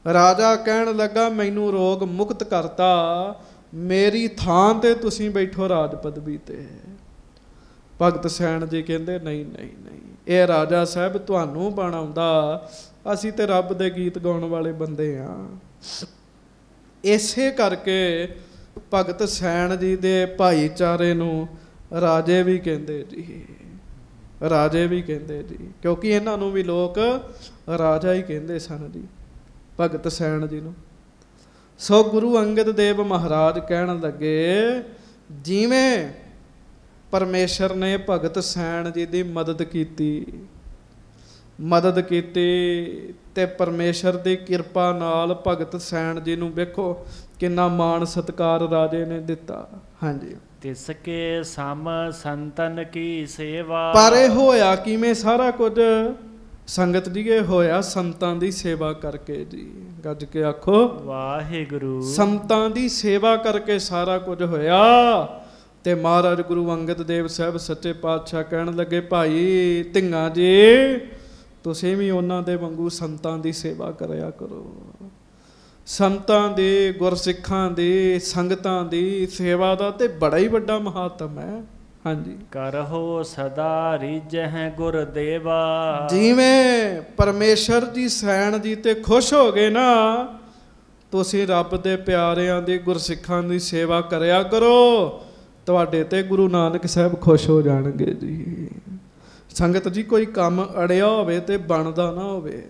ਰਾਜਾ ਕਹਿਣ ਲੱਗਾ, ਮੈਨੂੰ ਰੋਗ ਮੁਕਤ ਕਰਤਾ, ਮੇਰੀ ਥਾਂ ਤੇ ਤੁਸੀਂ ਬੈਠੋ ਰਾਜ ਪਦਵੀ ਤੇ। ਭਗਤ ਸੈਣ ਜੀ ਕਹਿੰਦੇ, ਨਹੀਂ ਨਹੀਂ ਨਹੀਂ, ਇਹ ਰਾਜਾ ਸਾਹਿਬ ਤੁਹਾਨੂੰ ਬਣਾਉਂਦਾ, ਅਸੀਂ ਤੇ ਰੱਬ ਦੇ ਗੀਤ ਗਾਉਣ ਵਾਲੇ ਬੰਦੇ ਹਾਂ। ਇਸੇ ਕਰਕੇ ਭਗਤ ਸੈਣ ਜੀ ਦੇ ਭਾਈਚਾਰੇ ਨੂੰ ਰਾਜੇ ਵੀ ਕਹਿੰਦੇ ਜੀ, ਰਾਜੇ ਵੀ ਕਹਿੰਦੇ ਜੀ, ਕਿਉਂਕਿ ਇਹਨਾਂ ਨੂੰ ਵੀ ਲੋਕ ਰਾਜਾ ਹੀ ਕਹਿੰਦੇ ਸਨ ਜੀ, ਭਗਤ ਸੈਣ ਜੀ ਨੂੰ। ਸੋ ਗੁਰੂ ਅੰਗਦ ਦੇਵ ਮਹਾਰਾਜ ਕਹਿਣ ਲੱਗੇ, ਜਿਵੇਂ ਪਰਮੇਸ਼ਰ ਨੇ ਭਗਤ ਸੈਣ ਜੀ ਦੀ ਮਦਦ ਕੀਤੀ, ਮਦਦ ਕੀਤੀ ਤੇ ਪਰਮੇਸ਼ਰ ਦੀ ਕਿਰਪਾ ਨਾਲ ਭਗਤ ਸੈਣ ਜੀ ਨੂੰ ਵੇਖੋ ਕਿੰਨਾ ਮਾਣ ਸਤਿਕਾਰ ਰਾਜੇ ਨੇ ਦਿੱਤਾ। ਹਾਂਜੀ, ਤਿਸਕੇ ਸਮ ਸੰਤਨ ਕੀ ਸੇਵਾ। ਪਰ ਇਹ ਹੋਇਆ ਕਿਵੇਂ ਸਾਰਾ ਕੁਝ ਸੰਗਤ ਜੀ? ਇਹ ਹੋਇਆ ਸੰਤਾਂ ਦੀ ਸੇਵਾ ਕਰਕੇ ਜੀ। ਗੱਜ ਕੇ ਆਖੋ ਵਾਹਿਗੁਰੂ। ਸੰਤਾਂ ਦੀ ਸੇਵਾ ਕਰਕੇ ਸਾਰਾ ਕੁਝ ਹੋਇਆ। ਤੇ ਮਹਾਰਾਜ ਗੁਰੂ ਅੰਗਦ ਦੇਵ ਸਾਹਿਬ ਸੱਚੇ ਪਾਤਸ਼ਾਹ ਕਹਿਣ ਲੱਗੇ, ਭਾਈ ਧੀਆਂ ਜੀ ਤੁਸੀਂ ਵੀ ਉਹਨਾਂ ਦੇ ਵਾਂਗੂ ਸੰਤਾਂ ਦੀ ਸੇਵਾ ਕਰਿਆ ਕਰੋ। ਸੰਤਾਂ ਦੀ, ਗੁਰਸਿੱਖਾਂ ਦੀ, ਸੰਗਤਾਂ ਦੀ ਸੇਵਾ ਦਾ ਤੇ ਬੜਾ ਹੀ ਵੱਡਾ ਮਹਾਤਮ ਹੈ। ਹਾਂਜੀ, ਕਰਹੁ ਸਦਾ ਰੀਜਹਿ ਗੁਰਦੇਵਾ। ਜਿਵੇਂ ਪਰਮੇਸ਼ਰ ਜੀ ਸੈਣ ਜੀ ਤੇ ਖੁਸ਼ ਹੋ ਗਏ ਨਾ, ਤੁਸੀਂ ਰੱਬ ਦੇ ਪਿਆਰਿਆਂ ਦੀ, ਗੁਰਸਿੱਖਾਂ ਦੀ ਸੇਵਾ ਕਰਿਆ ਕਰੋ, ਤੁਹਾਡੇ ਤੇ ਗੁਰੂ ਨਾਨਕ ਸਾਹਿਬ ਖੁਸ਼ ਹੋ ਜਾਣਗੇ ਜੀ। ਸੰਗਤ ਜੀ ਕੋਈ ਕੰਮ ਅੜਿਆ ਹੋਵੇ ਤੇ ਬਣਦਾ ਨਾ ਹੋਵੇ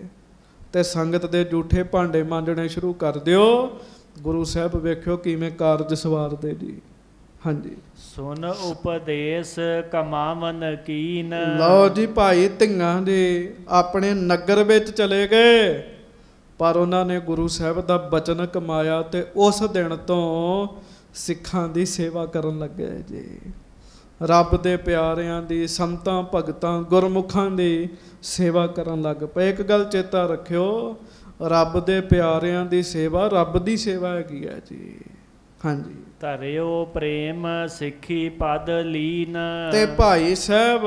ਤੇ ਸੰਗਤ ਦੇ ਝੂਠੇ ਭਾਂਡੇ ਮਾਂਜਣੇ ਸ਼ੁਰੂ ਕਰ ਦਿਓ, ਗੁਰੂ ਸਾਹਿਬ ਵੇਖਿਓ ਕਿਵੇਂ ਕਾਰਜ ਸਵਾਰਦੇ ਜੀ। ਹਾਂਜੀ, ਸੁਨ ਉਪਦੇਸ਼ ਕਮਾਵਨ ਕੀਨ। ਲਓ ਜੀ ਭਾਈ ਧੀਆਂ ਜੀ ਆਪਣੇ ਨਗਰ ਵਿੱਚ ਚਲੇ ਗਏ, ਪਰ ਉਹਨਾਂ ਨੇ ਗੁਰੂ ਸਾਹਿਬ ਦਾ ਬਚਨ ਕਮਾਇਆ ਤੇ ਉਸ ਦਿਨ ਤੋਂ ਸਿੱਖਾਂ ਦੀ ਸੇਵਾ ਕਰਨ ਲੱਗੇ ਜੀ। ਰੱਬ ਦੇ ਪਿਆਰਿਆਂ ਦੀ, ਸੰਤਾਂ ਭਗਤਾਂ ਗੁਰਮੁਖਾਂ ਦੀ ਸੇਵਾ ਕਰਨ ਲੱਗ ਪਏ। ਇੱਕ ਗੱਲ ਚੇਤਾ ਰੱਖਿਓ, ਰੱਬ ਦੇ ਪਿਆਰਿਆਂ ਦੀ ਸੇਵਾ ਰੱਬ ਦੀ ਸੇਵਾ ਹੈਗੀ ਹੈ ਜੀ। ਹਾਂਜੀ, ਧਰਿਓ ਪ੍ਰੇਮ ਸਿੱਖੀ ਪਦ ਲੀਨ। ਤੇ ਭਾਈ ਸਾਹਿਬ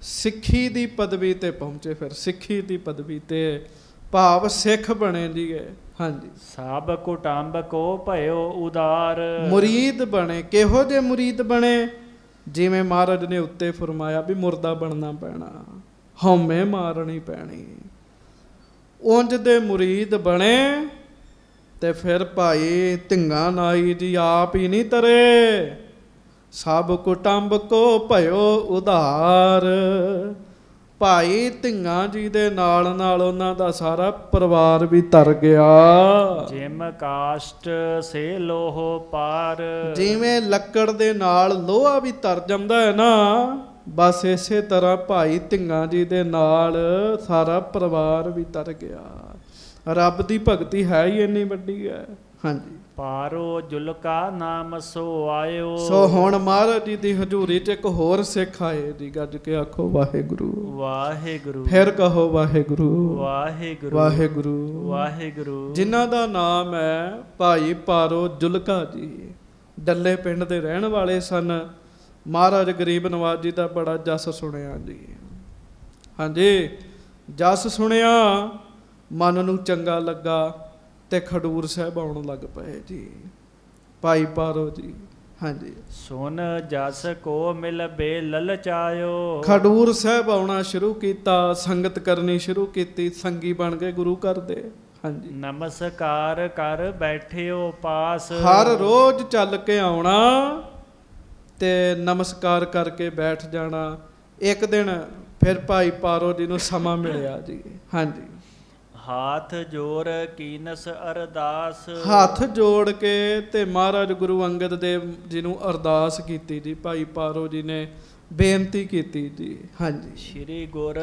ਸਿੱਖੀ ਦੀ ਪਦਵੀ ਤੇ ਪਹੁੰਚੇ। ਫਿਰ ਸਿੱਖੀ ਦੀ ਪਦਵੀ ਤੇ ਭਾਵ ਸਿੱਖ ਬਣੇ ਜੀ। ਹਾਂਜੀ, ਸਭ ਕੁਟੰਬ ਕੋ ਭਇਓ ਉਦਾਰ। ਮੁਰੀਦ ਬਣੇ। ਕਿਹੋ ਜਿਹੇ ਮੁਰੀਦ ਬਣੇ? ਜਿਵੇਂ ਮਹਾਰਾਜ ਨੇ ਉੱਤੇ ਫਰਮਾਇਆ ਵੀ ਮੁਰਦਾ ਬਣਨਾ ਪੈਣਾ, ਹਉਮੈ ਮਾਰਨੀ ਪੈਣੀ, ਉਂਝ ਦੇ ਮੁਰੀਦ ਬਣੇ। ਤੇ ਫਿਰ ਭਾਈ ਧੀਆਂ ਨਾਈ ਜੀ ਆਪ ਹੀ ਨਹੀਂ ਤਰੇ, ਸਭ ਕੁਟੰਬ ਕੋ ਭਇਓ ਉਧਾਰ। ਭਾਈ ਧੀਆਂ ਜੀ ਦੇ ਨਾਲ ਨਾਲ ਉਹਨਾਂ ਦਾ ਸਾਰਾ ਪਰਿਵਾਰ ਵੀ ਤਰ ਗਿਆ। ਜਿਮ ਕਾਸ਼ਟ ਸੇ ਲੋਹ ਪਾਰ। ਜਿਵੇਂ ਲੱਕੜ ਦੇ ਨਾਲ ਲੋਹਾ ਵੀ ਤਰ ਜਾਂਦਾ ਹੈ ਨਾ, ਬਸ ਇਸੇ ਤਰ੍ਹਾਂ ਭਾਈ ਧੀਆਂ ਜੀ ਦੇ ਨਾਲ ਸਾਰਾ ਪਰਿਵਾਰ ਵੀ ਤਰ ਗਿਆ। ਰੱਬ ਦੀ ਭਗਤੀ ਹੈ ਹੀ ਇੰਨੀ ਵੱਡੀ ਹੈ। ਹਾਂਜੀ, ਪਾਰੋ ਜੁਲਕਾ ਨਾਮ ਸੋ ਆਇਓ। ਸੋ ਹੁਣ ਮਹਾਰਾਜ ਜੀ ਦੀ ਹਜ਼ੂਰੀ 'ਚ ਇੱਕ ਹੋਰ ਸਿੱਖ ਆਏ ਜੀ। ਗੱਜ ਕੇ ਆਖੋ ਵਾਹਿਗੁਰੂ ਵਾਹਿਗੁਰੂ। ਫਿਰ ਕਹੋ ਵਾਹਿਗੁਰੂ ਵਾਹਿਗੁਰੂ ਵਾਹਿਗੁਰੂ ਵਾਹਿਗੁਰੂ। ਜਿਨ੍ਹਾਂ ਦਾ ਨਾਮ ਹੈ ਭਾਈ ਪਾਰੋ ਜੁਲਕਾ ਜੀ, ਡੱਲੇ ਪਿੰਡ ਦੇ ਰਹਿਣ ਵਾਲੇ ਸਨ। ਮਹਾਰਾਜ ਗਰੀਬ ਨਵਾਜ ਜੀ ਦਾ ਬੜਾ ਜਸ ਸੁਣਿਆ ਜੀ। ਹਾਂਜੀ, ਜਸ ਸੁਣਿਆ, ਮਨ ਨੂੰ ਚੰਗਾ ਲੱਗਾ ਤੇ ਖਡੂਰ ਸਾਹਿਬ ਆਉਣ ਲੱਗ ਪਏ ਜੀ ਭਾਈ ਪਾਰੋ ਜੀ। ਹਾਂਜੀ, ਸੁਨ ਜਸ ਕੋ ਮਿਲ ਬੇ ਲਲਚਾਇਓ। ਖਡੂਰ ਸਾਹਿਬ ਆਉਣਾ ਸ਼ੁਰੂ ਕੀਤਾ, ਸੰਗਤ ਕਰਨੀ ਸ਼ੁਰੂ ਕੀਤੀ, ਸੰਗੀ ਬਣ ਗਏ ਗੁਰੂ ਘਰ ਦੇ। ਹਾਂਜੀ, ਨਮਸਕਾਰ ਕਰ ਬੈਠਿਓ ਪਾਸ। ਹਰ ਰੋਜ਼ ਚੱਲ ਕੇ ਆਉਣਾ ਤੇ ਨਮਸਕਾਰ ਕਰਕੇ ਬੈਠ ਜਾਣਾ। ਇੱਕ ਦਿਨ ਫਿਰ ਭਾਈ ਪਾਰੋ ਜੀ ਨੂੰ ਸਮਾਂ ਮਿਲਿਆ ਜੀ। ਹਾਂਜੀ, ਹਾਥ ਜੋੜ ਕੀਨਸ ਅਰਦਾਸ। ਹੱਥ ਜੋੜ ਕੇ ਤੇ ਮਹਾਰਾਜ ਗੁਰੂ ਅੰਗਦ ਦੇਵ ਜੀ ਨੂੰ ਅਰਦਾਸ ਕੀਤੀ ਜੀ। ਭਾਈ ਪਾਰੋ ਜੀ ਨੇ ਬੇਨਤੀ ਕੀਤੀ ਜੀ। ਹਾਂਜੀ, ਸ਼੍ਰੀ ਗੁਰ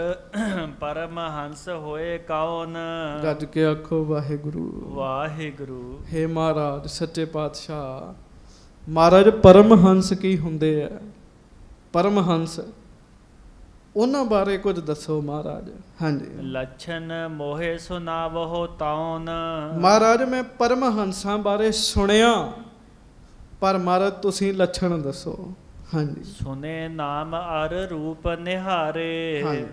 ਪਰਮਹੰਸ ਹੋਏ ਕੌਣ। ਗੱਜ ਕੇ ਆਖੋ ਵਾਹਿਗੁਰੂ ਵਾਹਿਗੁਰੂ। ਹੇ ਮਹਾਰਾਜ ਸੱਚੇ ਪਾਤਸ਼ਾਹ, ਮਹਾਰਾਜ ਪਰਮਹੰਸ ਕੀ ਹੁੰਦੇ ਆ? ਪਰਮਹੰਸ ਉਹਨਾਂ ਬਾਰੇ ਕੁਝ ਦੱਸੋ ਮਹਾਰਾਜ। ਹਾਂਜੀ, ਲੱਛਣ ਮੋਹੇ ਸੁਨਾਵਹੁ ਤੌਨ। ਮਹਾਰਾਜ ਮੈਂ ਪਰਮਹੰਸਾਂ ਬਾਰੇ ਸੁਣਿਆ, ਪਰ ਮਹਾਰਾਜ ਤੁਸੀਂ ਲੱਛਣ ਦੱਸੋ। ਹਾਂਜੀ, ਸੁਨੇ ਨਾਮ ਅਰ ਰੂਪ ਨਿਹਾਰੇ।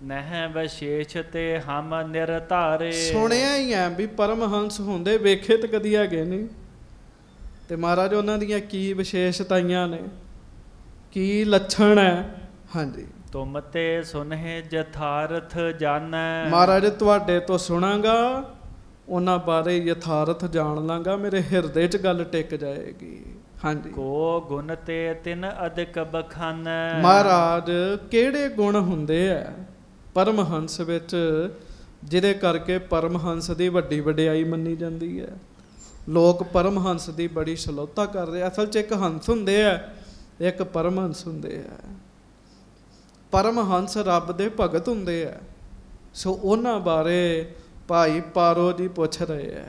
ਨਹਿ ਵਿਸ਼ੇਸ਼ ਤੇ ਹਮ ਨਿਰਧਾਰੇ। ਸੁਣਿਆ ਹੀ ਹੈ ਵੀ ਪਰਮਹੰਸ ਹੁੰਦੇ, ਵੇਖੇ ਤਾਂ ਕਦੀ ਹੈਗੇ ਨਹੀਂ। ਤੇ ਮਹਾਰਾਜ ਉਹਨਾਂ ਦੀਆਂ ਕੀ ਵਿਸ਼ੇਸ਼ਤਾਈਆਂ ਨੇ, ਕੀ ਲੱਛਣ ਹੈ? ਹਾਂਜੀ, ਤੁਮ ਤੇ ਸੁਨਹਿ ਜਥਾਰਥ ਜਾਣੈ। ਮਹਾਰਾਜ ਤੁਹਾਡੇ ਤੋਂ ਸੁਣਾਂਗਾ, ਉਹਨਾਂ ਬਾਰੇ ਯਥਾਰਥ ਜਾਣ ਲਾਂਗਾ, ਮੇਰੇ ਹਿਰਦੇ 'ਚ ਗੱਲ ਟਿਕ ਜਾਏਗੀ। ਹਾਂਜੀ, ਕੋ ਗੁਣ ਤੇ ਤਿਨ ਅਧਿਕ ਬਖਾਨੈ। ਮਹਾਰਾਜ ਕਿਹੜੇ ਗੁਣ ਹੁੰਦੇ ਆ ਪਰਮਹੰਸ ਵਿੱਚ ਜਿਹਦੇ ਕਰਕੇ ਪਰਮਹੰਸ ਦੀ ਵੱਡੀ ਵਡਿਆਈ ਮੰਨੀ ਜਾਂਦੀ ਹੈ? ਲੋਕ ਪਰਮਹੰਸ ਦੀ ਬੜੀ ਸਲੋਤਾ ਕਰਦੇ। ਅਸਲ 'ਚ ਇੱਕ ਹੰਸ ਹੁੰਦੇ ਆ, ਇੱਕ ਪਰਮਹੰਸ ਹੁੰਦੇ ਆ। ਪਰਮਹੰਸ ਰੱਬ ਦੇ ਭਗਤ ਹੁੰਦੇ ਆ। ਸੋ ਉਹਨਾਂ ਬਾਰੇ ਭਾਈ ਪਾਰੋ ਜੀ ਪੁੱਛ ਰਹੇ ਆ।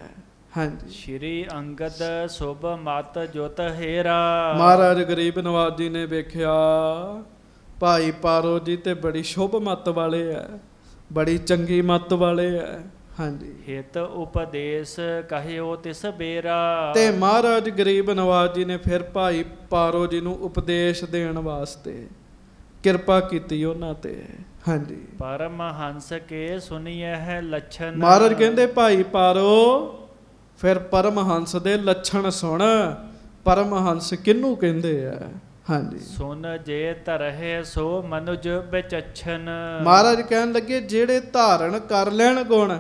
ਹਾਂਜੀ। ਸ਼੍ਰੀ ਅੰਗਦ ਸੁਭ ਮਤ ਜੁਤ ਹੇਰਾ। ਮਹਾਰਾਜ ਗਰੀਬ ਨਵਾਜ ਜੀ ਨੇ ਵੇਖਿਆ ਭਾਈ ਪਾਰੋ ਜੀ ਤੇ ਬੜੀ ਸ਼ੁਭ ਮੱਤ ਵਾਲੇ ਆ, ਬੜੀ ਚੰਗੀ ਮੱਤ ਵਾਲੇ ਆ। ਹਾਂਜੀ। ਹਿਤ ਉਪਦੇਸ਼ ਕਹਿਓ ਤਿਸ ਬੇਰਾ। ਤੇ ਮਹਾਰਾਜ ਗਰੀਬ ਨਵਾਜ ਜੀ ਨੇ ਫਿਰ ਭਾਈ ਪਾਰੋ ਜੀ ਨੂੰ ਉਪਦੇਸ਼ ਦੇਣ ਵਾਸਤੇ ਕਿਰਪਾ ਕੀਤੀ ਉਹਨਾਂ ਤੇ। ਹਾਂਜੀ। ਪਰਮਹੰਸ ਕੇ ਸੁਣੀਐ ਹੈ ਲੱਛਣ। ਮਹਾਰਾਜ ਕਹਿੰਦੇ ਭਾਈ ਪਾਰੋ ਫਿਰ ਪਰਮਹੰਸ ਦੇ ਲੱਛਣ ਸੁਣ। ਪਰਮਹੰਸ ਕਿਹਨੂੰ ਕਹਿੰਦੇ ਆ? ਹਾਂਜੀ। ਸੁਨ ਜੇ ਧਰਹਿ ਸੋ ਮਨੁਜ ਵਿਚਛਨ। ਮਹਾਰਾਜ ਕਹਿਣ ਲੱਗੇ ਜਿਹੜੇ ਧਾਰਨ ਕਰ ਲੈਣ ਗੁਣ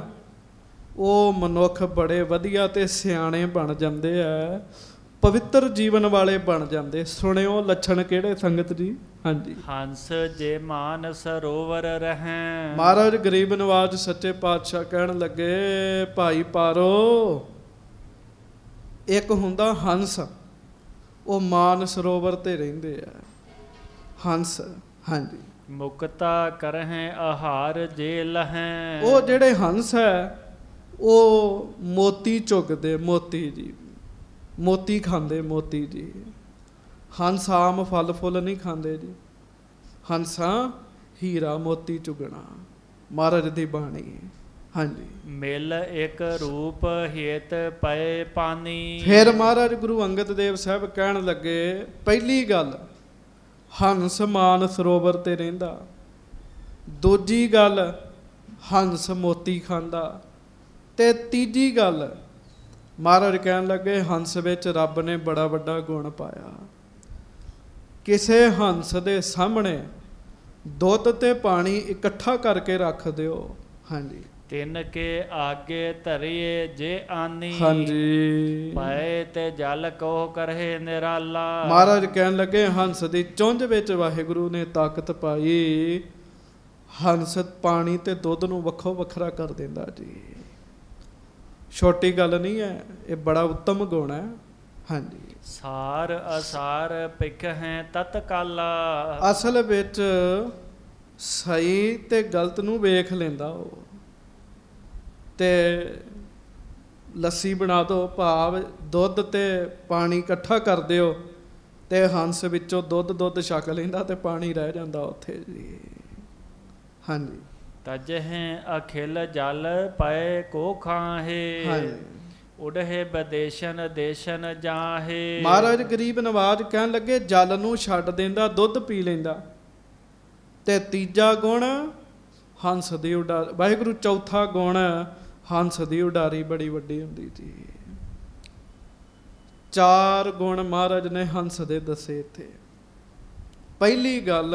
ਉਹ ਮਨੁੱਖ ਬੜੇ ਵਧੀਆ ਤੇ ਸਿਆਣੇ ਬਣ ਜਾਂਦੇ ਆ, ਪਵਿੱਤਰ ਜੀਵਨ ਵਾਲੇ ਬਣ ਜਾਂਦੇ। ਸੁਣਿਓ ਲੱਛਣ ਕਿਹੜੇ ਸੰਗਤ ਜੀ? ਹਾਂਜੀ। ਹੰਸ ਜੇ ਮਾਨ ਸਰੋਵਰ ਰਹਿ। ਮਹਾਰਾਜ ਗਰੀਬ ਨਵਾਜ ਸੱਚੇ ਪਾਤਸ਼ਾਹ ਕਹਿਣ ਲੱਗੇ ਭਾਈ ਪਾਰੋ ਇੱਕ ਹੁੰਦਾ ਹੰਸ, ਉਹ ਮਾਨ ਸਰੋਵਰ ਤੇ ਰਹਿੰਦੇ ਆ ਹੰਸ। ਹਾਂਜੀ। ਮੁਕਤਾ ਕਰਹਿ ਆਹਾਰ ਜੇ ਲਹੈ। ਉਹ ਜਿਹੜੇ ਹੰਸ ਹੈ ਉਹ ਮੋਤੀ ਚੁਗਦੇ, ਮੋਤੀ ਜੀ, ਮੋਤੀ ਖਾਂਦੇ, ਮੋਤੀ ਜੀ। ਹੰਸ ਆਮ ਫਲ ਫੁੱਲ ਨਹੀਂ ਖਾਂਦੇ ਜੀ। ਹੰਸਾਂ ਹੀਰਾ ਮੋਤੀ ਚੁਗਣਾ ਮਹਾਰਾਜ ਦੀ ਬਾਣੀ। ਹਾਂਜੀ। ਮਿਲ ਇੱਕ ਰੂਪ ਹੇਤ ਪਏ ਪਾਨੀ। ਫਿਰ ਮਹਾਰਾਜ ਗੁਰੂ ਅੰਗਦ ਦੇਵ ਸਾਹਿਬ ਕਹਿਣ ਲੱਗੇ ਪਹਿਲੀ ਗੱਲ ਹੰਸ ਮਾਨ ਸਰੋਵਰ ਤੇ ਰਹਿੰਦਾ, ਦੂਜੀ ਗੱਲ ਹੰਸ ਮੋਤੀ ਖਾਂਦਾ, ਤੇ ਤੀਜੀ ਗੱਲ ਮਹਾਰਾਜ ਕਹਿਣ ਲੱਗੇ ਹੰਸ ਵਿੱਚ ਰੱਬ ਨੇ ਬੜਾ ਵੱਡਾ ਗੁਣ ਪਾਇਆ। ਕਿਸੇ ਹੰਸ ਦੇ ਸਾਹਮਣੇ ਦੁੱਧ ਤੇ ਪਾਣੀ ਇਕੱਠਾ ਕਰਕੇ ਰੱਖ ਦਿਓ। ਹਾਂਜੀ। ਤਿੰਨ ਕੇ ਆਗੇ ਧਰੀਏ ਜੇ ਆਨੀ। ਹਾਂਜੀ। ਪਏ ਤੇ ਜਲ ਕੋ ਕਰਹਿ ਨਿਰਾਲਾ। ਮਹਾਰਾਜ ਕਹਿਣ ਲੱਗੇ ਹੰਸ ਦੀ ਚੁੰਝ ਵਿੱਚ ਵਾਹਿਗੁਰੂ ਨੇ ਤਾਕਤ ਪਾਈ। ਹੰਸ ਪਾਣੀ ਤੇ ਦੁੱਧ ਨੂੰ ਵੱਖੋ ਵੱਖਰਾ ਕਰ ਦਿੰਦਾ ਜੀ। ਛੋਟੀ ਗੱਲ ਨਹੀਂ ਹੈ, ਇਹ ਬੜਾ ਉੱਤਮ ਗੁਣ ਹੈ। ਹਾਂਜੀ। ਸਾਰ ਅਸਾਰ ਪਿਖ ਹੈ ਤਤਕਾਲਾ। ਅਸਲ ਵਿੱਚ ਸਹੀ ਤੇ ਗਲਤ ਨੂੰ ਵੇਖ ਲੈਂਦਾ ਉਹ। ਤੇ ਲੱਸੀ ਬਣਾ ਦਿਓ, ਭਾਵ ਦੁੱਧ ਤੇ ਪਾਣੀ ਇਕੱਠਾ ਕਰ ਦਿਓ ਤੇ ਹੰਸ ਵਿੱਚੋਂ ਦੁੱਧ ਛਕ ਲੈਂਦਾ ਤੇ ਪਾਣੀ ਰਹਿ ਜਾਂਦਾ ਉੱਥੇ ਜੀ। ਹਾਂਜੀ। ਤਜਹਿ ਅਖਿਲ ਜਲ ਪਏ ਕੋ ਖਾਹੇ। ਹਾਂਜੀ। ਉਡਹਿ ਬਦੇਸ਼ਨ ਦੇਸ਼ਨ ਜਾਹੇ। ਮਹਾਰਾਜ ਗਰੀਬ ਨਵਾਜ ਕਹਿਣ ਲੱਗੇ ਜਲ ਨੂੰ ਛੱਡ ਦਿੰਦਾ, ਦੁੱਧ ਪੀ ਲੈਂਦਾ। ਤੇ ਤੀਜਾ ਗੁਣ ਹੰਸ ਦੀ ਉਡਾਰੀ। ਵਾਹਿਗੁਰੂ ਚੌਥਾ ਗੁਣ ਹੰਸ ਦੀ ਉਡਾਰੀ ਬੜੀ ਵੱਡੀ ਹੁੰਦੀ ਜੀ। ਚਾਰ ਗੁਣ ਮਹਾਰਾਜ ਨੇ ਹੰਸ ਦੇ ਦੱਸੇ ਇੱਥੇ। ਪਹਿਲੀ ਗੱਲ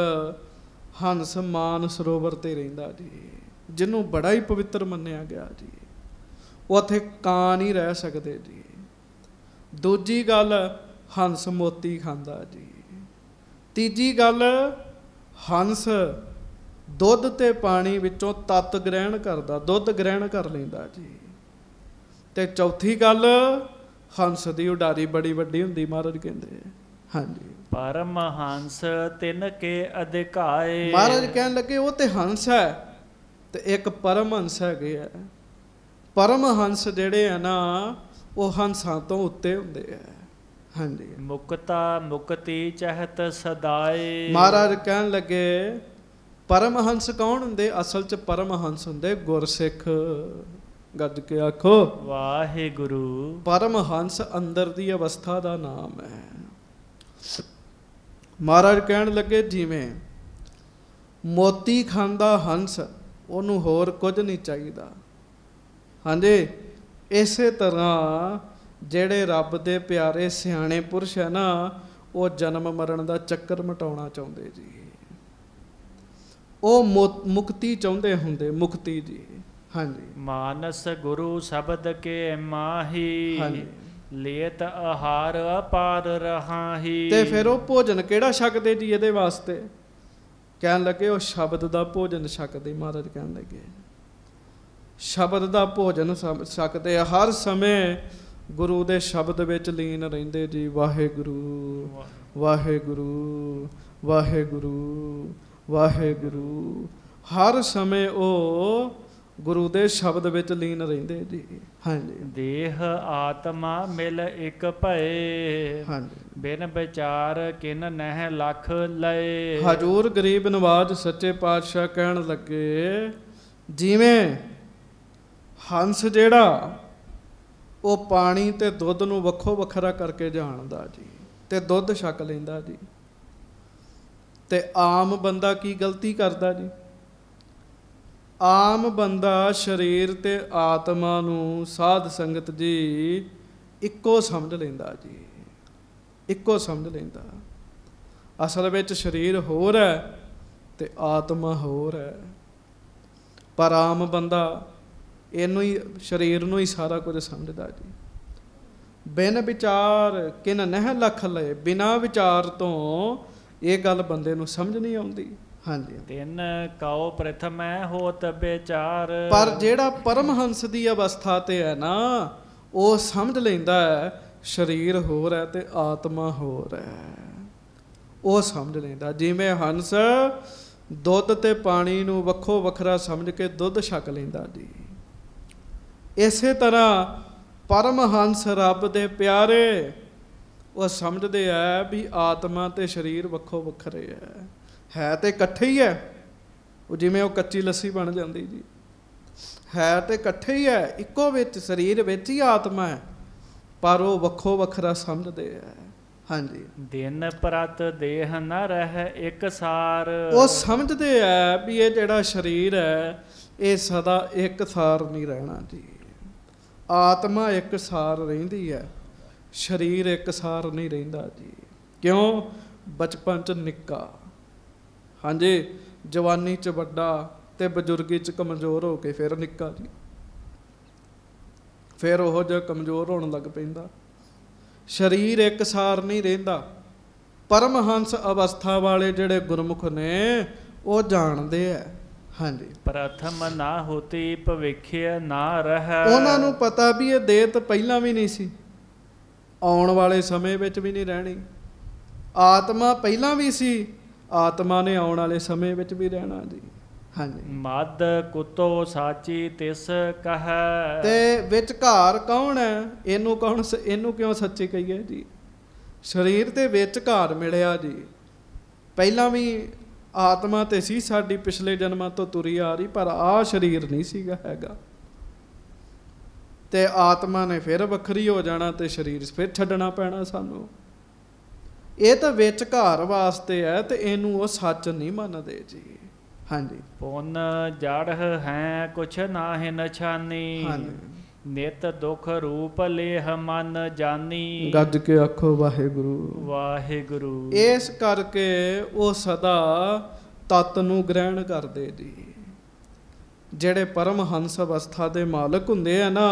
ਹੰਸ ਮਾਨ ਸਰੋਵਰ ਤੇ ਰਹਿੰਦਾ ਜੀ, ਜਿਹਨੂੰ ਬੜਾ ਹੀ ਪਵਿੱਤਰ ਮੰਨਿਆ ਗਿਆ ਜੀ। ਉਹ ਉੱਥੇ ਕਾਂ ਨਹੀਂ ਰਹਿ ਸਕਦੇ ਜੀ। ਦੂਜੀ ਗੱਲ ਹੰਸ ਮੋਤੀ ਖਾਂਦਾ ਜੀ। ਤੀਜੀ ਗੱਲ ਹੰਸ ਦੁੱਧ ਤੇ ਪਾਣੀ ਵਿੱਚੋਂ ਤੱਤ ਗ੍ਰਹਿਣ ਕਰਦਾ, ਦੁੱਧ ਗ੍ਰਹਿਣ ਕਰ ਲੈਂਦਾ ਜੀ। ਤੇ ਚੌਥੀ ਗੱਲ ਹੰਸ ਦੀ ਉਡਾਰੀ ਬੜੀ ਵੱਡੀ ਹੁੰਦੀ ਮਹਾਰਾਜ ਕਹਿੰਦੇ। ਹਾਂਜੀ। ਪਰਮਹੰਸ ਤਿੰਨ ਕੇ ਅਧਿਕਾਏ। ਮਹਾਰਾਜ ਕਹਿਣ ਲੱਗੇ ਉਹ ਤੇ ਹੰਸ ਹੈ ਤੇ ਇੱਕ ਪਰਮਹੰਸ ਹੈਗੇ ਆ। ਪਰਮਹੰਸ ਜਿਹੜੇ ਆ ਨਾ ਉਹ ਹੰਸਾਂ ਤੋਂ ਉੱਤੇ ਹੁੰਦੇ ਆ। ਹਾਂਜੀ। ਮੁਕਤਾ ਮੁਕਤੀ ਚਹਿਤ ਸਦਾਏ। ਮਹਾਰਾਜ ਕਹਿਣ ਲੱਗੇ ਪਰਮਹੰਸ ਕੌਣ ਹੁੰਦੇ? ਅਸਲ 'ਚ ਪਰਮਹੰਸ ਹੁੰਦੇ ਗੁਰਸਿੱਖ। ਗੱਜ ਕੇ ਆਖੋ ਵਾਹਿਗੁਰੂ। ਪਰਮਹੰਸ ਅੰਦਰ ਦੀ ਅਵਸਥਾ ਦਾ ਨਾਮ ਹੈ। ਮਹਾਰਾਜ ਕਹਿਣ ਲੱਗੇ ਜਿਵੇਂ ਮੋਤੀ ਖਾਂਦਾ ਹੰਸ, ਉਹਨੂੰ ਹੋਰ ਕੁਝ ਨਹੀਂ ਚਾਹੀਦਾ। ਹਾਂਜੀ। ਇਸੇ ਤਰ੍ਹਾਂ ਜਿਹੜੇ ਰੱਬ ਦੇ ਪਿਆਰੇ ਸਿਆਣੇ ਪੁਰਸ਼ ਹੈ ਨਾ, ਉਹ ਜਨਮ ਮਰਨ ਦਾ ਚੱਕਰ ਮਿਟਾਉਣਾ ਚਾਹੁੰਦੇ ਜੀ। ਉਹ ਮੁਕਤੀ ਚਾਹੁੰਦੇ ਹੁੰਦੇ, ਮੁਕਤੀ ਜੀ। ਹਾਂਜੀ। ਮਾਨਸ ਗੁਰੂ ਸ਼ਬਦ ਕੇ ਮਾਹੀ। ਹਾਂਜੀ। ਲੇਤ ਆਹਾਰ ਅਪਾਰ ਰਹਾਹੀ। ਤੇ ਫਿਰ ਉਹ ਭੋਜਨ ਕਿਹੜਾ ਛਕਦੇ ਜੀ ਇਹਦੇ ਵਾਸਤੇ? ਕਹਿਣ ਲੱਗੇ ਉਹ ਸ਼ਬਦ ਦਾ ਭੋਜਨ ਛਕਦੇ। ਮਹਾਰਾਜ ਕਹਿਣ ਲੱਗੇ ਸ਼ਬਦ ਦਾ ਭੋਜਨ ਛਕਦੇ ਆ। ਹਰ ਸਮੇਂ ਗੁਰੂ ਦੇ ਸ਼ਬਦ ਵਿੱਚ ਲੀਨ ਰਹਿੰਦੇ ਜੀ। ਵਾਹਿਗੁਰੂ ਵਾਹਿਗੁਰੂ ਵਾਹਿਗੁਰੂ ਵਾਹਿਗੁਰੂ। ਹਰ ਸਮੇਂ ਉਹ ਗੁਰੂ ਦੇ ਸ਼ਬਦ ਵਿੱਚ ਲੀਨ ਰਹਿੰਦੇ ਜੀ। ਹਾਂਜੀ ਦੇਹ ਆਤਮਾ ਮਿਲ ਇੱਕ ਭਏ, ਹਾਂਜੀ। ਬਿਨ ਵਿਚਾਰ ਕਿਨ ਨਹਿ ਲਖ ਲਏ। ਹਜੂਰ ਗਰੀਬ ਨਵਾਜ ਸੱਚੇ ਪਾਤਸ਼ਾਹ ਕਹਿਣ ਲੱਗੇ, ਜਿਵੇਂ ਹੰਸ ਜਿਹੜਾ ਉਹ ਪਾਣੀ ਤੇ ਦੁੱਧ ਨੂੰ ਵੱਖੋ ਵੱਖਰਾ ਕਰਕੇ ਜਾਣਦਾ ਜੀ, ਤੇ ਦੁੱਧ ਛਕ ਲੈਂਦਾ ਜੀ, ਤੇ ਆਮ ਬੰਦਾ ਕੀ ਗਲਤੀ ਕਰਦਾ ਜੀ? ਆਮ ਬੰਦਾ ਸਰੀਰ ਤੇ ਆਤਮਾ ਨੂੰ ਸਾਧ ਸੰਗਤ ਜੀ ਇੱਕੋ ਸਮਝ ਲੈਂਦਾ ਜੀ, ਇੱਕੋ ਸਮਝ ਲੈਂਦਾ। ਅਸਲ ਵਿੱਚ ਸਰੀਰ ਹੋਰ ਹੈ ਤੇ ਆਤਮਾ ਹੋਰ ਹੈ। ਪਰ ਆਮ ਬੰਦਾ ਇਹਨੂੰ ਹੀ, ਸਰੀਰ ਨੂੰ ਹੀ ਸਾਰਾ ਕੁਝ ਸਮਝਦਾ ਜੀ। ਬਿਨ ਵਿਚਾਰ ਕਿਨ ਨਹਿ ਲਖ ਲਏ, ਬਿਨਾਂ ਵਿਚਾਰ ਤੋਂ ਇਹ ਗੱਲ ਬੰਦੇ ਨੂੰ ਸਮਝ ਨਹੀਂ ਆਉਂਦੀ। ਹਾਂਜੀ। ਤਿੰਨ ਕਉ ਪ੍ਰਥਮੈ ਹੋਤ ਵਿਚਾਰ। ਪਰ ਜਿਹੜਾ ਪਰਮਹੰਸ ਦੀ ਅਵਸਥਾ ਤੇ ਹੈ ਨਾ, ਉਹ ਸਮਝ ਲੈਂਦਾ ਹੈ ਸਰੀਰ ਹੋਰ ਹੈ ਤੇ ਆਤਮਾ ਹੋਰ ਹੈ। ਉਹ ਸਮਝ ਲੈਂਦਾ। ਜਿਵੇਂ ਹੰਸ ਦੁੱਧ ਤੇ ਪਾਣੀ ਨੂੰ ਵੱਖੋ ਵੱਖਰਾ ਸਮਝ ਕੇ ਦੁੱਧ ਛਕ ਲੈਂਦਾ ਜੀ, ਇਸੇ ਤਰ੍ਹਾਂ ਪਰਮਹੰਸ ਰੱਬ ਦੇ ਪਿਆਰੇ ਉਹ ਸਮਝਦੇ ਆ ਵੀ ਆਤਮਾ ਤੇ ਸਰੀਰ ਵੱਖੋ ਵੱਖਰੇ ਹੈ ਤੇ ਇਕੱਠੇ ਹੀ ਹੈ। ਉਹ ਜਿਵੇਂ ਉਹ ਕੱਚੀ ਲੱਸੀ ਬਣ ਜਾਂਦੀ ਜੀ, ਹੈ ਤੇ ਇਕੱਠੇ ਹੀ ਹੈ, ਇੱਕੋ ਵਿੱਚ ਸਰੀਰ ਵਿੱਚ ਹੀ ਆਤਮਾ ਹੈ, ਪਰ ਉਹ ਵੱਖੋ ਵੱਖਰਾ ਸਮਝਦੇ ਹੈ। ਹਾਂਜੀ। ਦਿਨ ਪ੍ਰਤ ਦੇਹ ਨ ਰਹਿ ਇੱਕ ਸਾਰ। ਉਹ ਸਮਝਦੇ ਆ ਵੀ ਇਹ ਜਿਹੜਾ ਸਰੀਰ ਹੈ ਇਹ ਸਦਾ ਇੱਕ ਸਾਰ ਨਹੀਂ ਰਹਿਣਾ ਜੀ। ਆਤਮਾ ਇੱਕ ਸਾਰ ਰਹਿੰਦੀ ਹੈ, ਸਰੀਰ ਇੱਕ ਸਾਰ ਨਹੀਂ ਰਹਿੰਦਾ ਜੀ। ਕਿਉਂ? ਬਚਪਨ 'ਚ ਨਿੱਕਾ, ਹਾਂਜੀ, ਜਵਾਨੀ 'ਚ ਵੱਡਾ ਤੇ ਬਜ਼ੁਰਗੀ 'ਚ ਕਮਜ਼ੋਰ ਹੋ ਕੇ ਫਿਰ ਨਿੱਕਾ ਜੀ, ਫਿਰ ਉਹੋ ਜਿਹਾ ਕਮਜ਼ੋਰ ਹੋਣ ਲੱਗ ਪੈਂਦਾ। ਸਰੀਰ ਇੱਕ ਸਾਰ ਨਹੀਂ ਰਹਿੰਦਾ। ਪਰਮਹੰਸ ਅਵਸਥਾ ਵਾਲੇ ਜਿਹੜੇ ਗੁਰਮੁਖ ਨੇ ਉਹ ਜਾਣਦੇ ਆ। ਹਾਂਜੀ। ਪ੍ਰਥਮ ਨਾ ਹੋਤੀ ਭਵਿੱਖਿਆ ਨਾ ਰਹਿ। ਉਹਨਾਂ ਨੂੰ ਪਤਾ ਵੀ ਇਹ ਦੇਹ ਤਾਂ ਪਹਿਲਾਂ ਵੀ ਨਹੀਂ ਸੀ, ਆਉਣ ਵਾਲੇ ਸਮੇਂ ਵਿੱਚ ਵੀ ਨਹੀਂ ਰਹਿਣੀ। ਆਤਮਾ ਪਹਿਲਾਂ ਵੀ ਸੀ, ਆਤਮਾ ਨੇ ਆਉਣ ਵਾਲੇ ਸਮੇਂ ਵਿੱਚ ਵੀ ਰਹਿਣਾ ਜੀ। ਹਾਂਜੀ। ਮਦ ਕੁੱਤੋ ਸਾਚੀ ਤਿਸ ਕਹੈ। ਤੇ ਵਿਚਕਾਰ ਕੌਣ ਹੈ? ਇਹਨੂੰ ਕਿਉਂ ਸੱਚੀ ਕਹੀਏ ਜੀ? ਸਰੀਰ ਤੇ ਵਿਚਕਾਰ ਮਿਲਿਆ ਜੀ। ਪਹਿਲਾਂ ਵੀ ਆਤਮਾ ਤੇ ਸੀ ਸਾਡੀ, ਪਿਛਲੇ ਜਨਮਾਂ ਤੋਂ ਤੁਰੀ ਆ ਰਹੀ, ਪਰ ਆਹ ਸਰੀਰ ਨਹੀਂ ਸੀਗਾ ਹੈਗਾ। ਤੇ ਆਤਮਾ ਨੇ ਫਿਰ ਵੱਖਰੀ ਹੋ ਜਾਣਾ ਤੇ ਸਰੀਰ ਫਿਰ ਛੱਡਣਾ ਪੈਣਾ ਸਾਨੂੰ। ਇਹ ਤਾਂ ਵਿਚਕਾਰ ਵਾਸਤੇ ਹੈ ਤੇ ਇਹਨੂੰ ਉਹ ਸੱਚ ਨਹੀਂ ਮੰਨਦੇ ਜੀ। ਹਾਂਜੀ। ਪੁੰਨ ਜੜ ਹੈ ਕੁਛ ਨਾਹਿ ਨਛਾਨੀ। ਹਾਂਜੀ। ਨਿਤ ਦੁਖ ਰੂਪ ਲੇਹ ਮਨ ਜਾਨੀ। ਗੱਜ ਕੇ ਆਖੋ ਵਾਹਿਗੁਰੂ ਵਾਹਿਗੁਰੂ। ਇਸ ਕਰਕੇ ਉਹ ਸਦਾ ਤਤ ਨੂੰ ਗ੍ਰਹਿਣ ਕਰਦੇ ਜੀ। ਜਿਹੜੇ ਪਰਮਹੰਸ ਅਵਸਥਾ ਦੇ ਮਾਲਕ ਹੁੰਦੇ ਆ ਨਾ,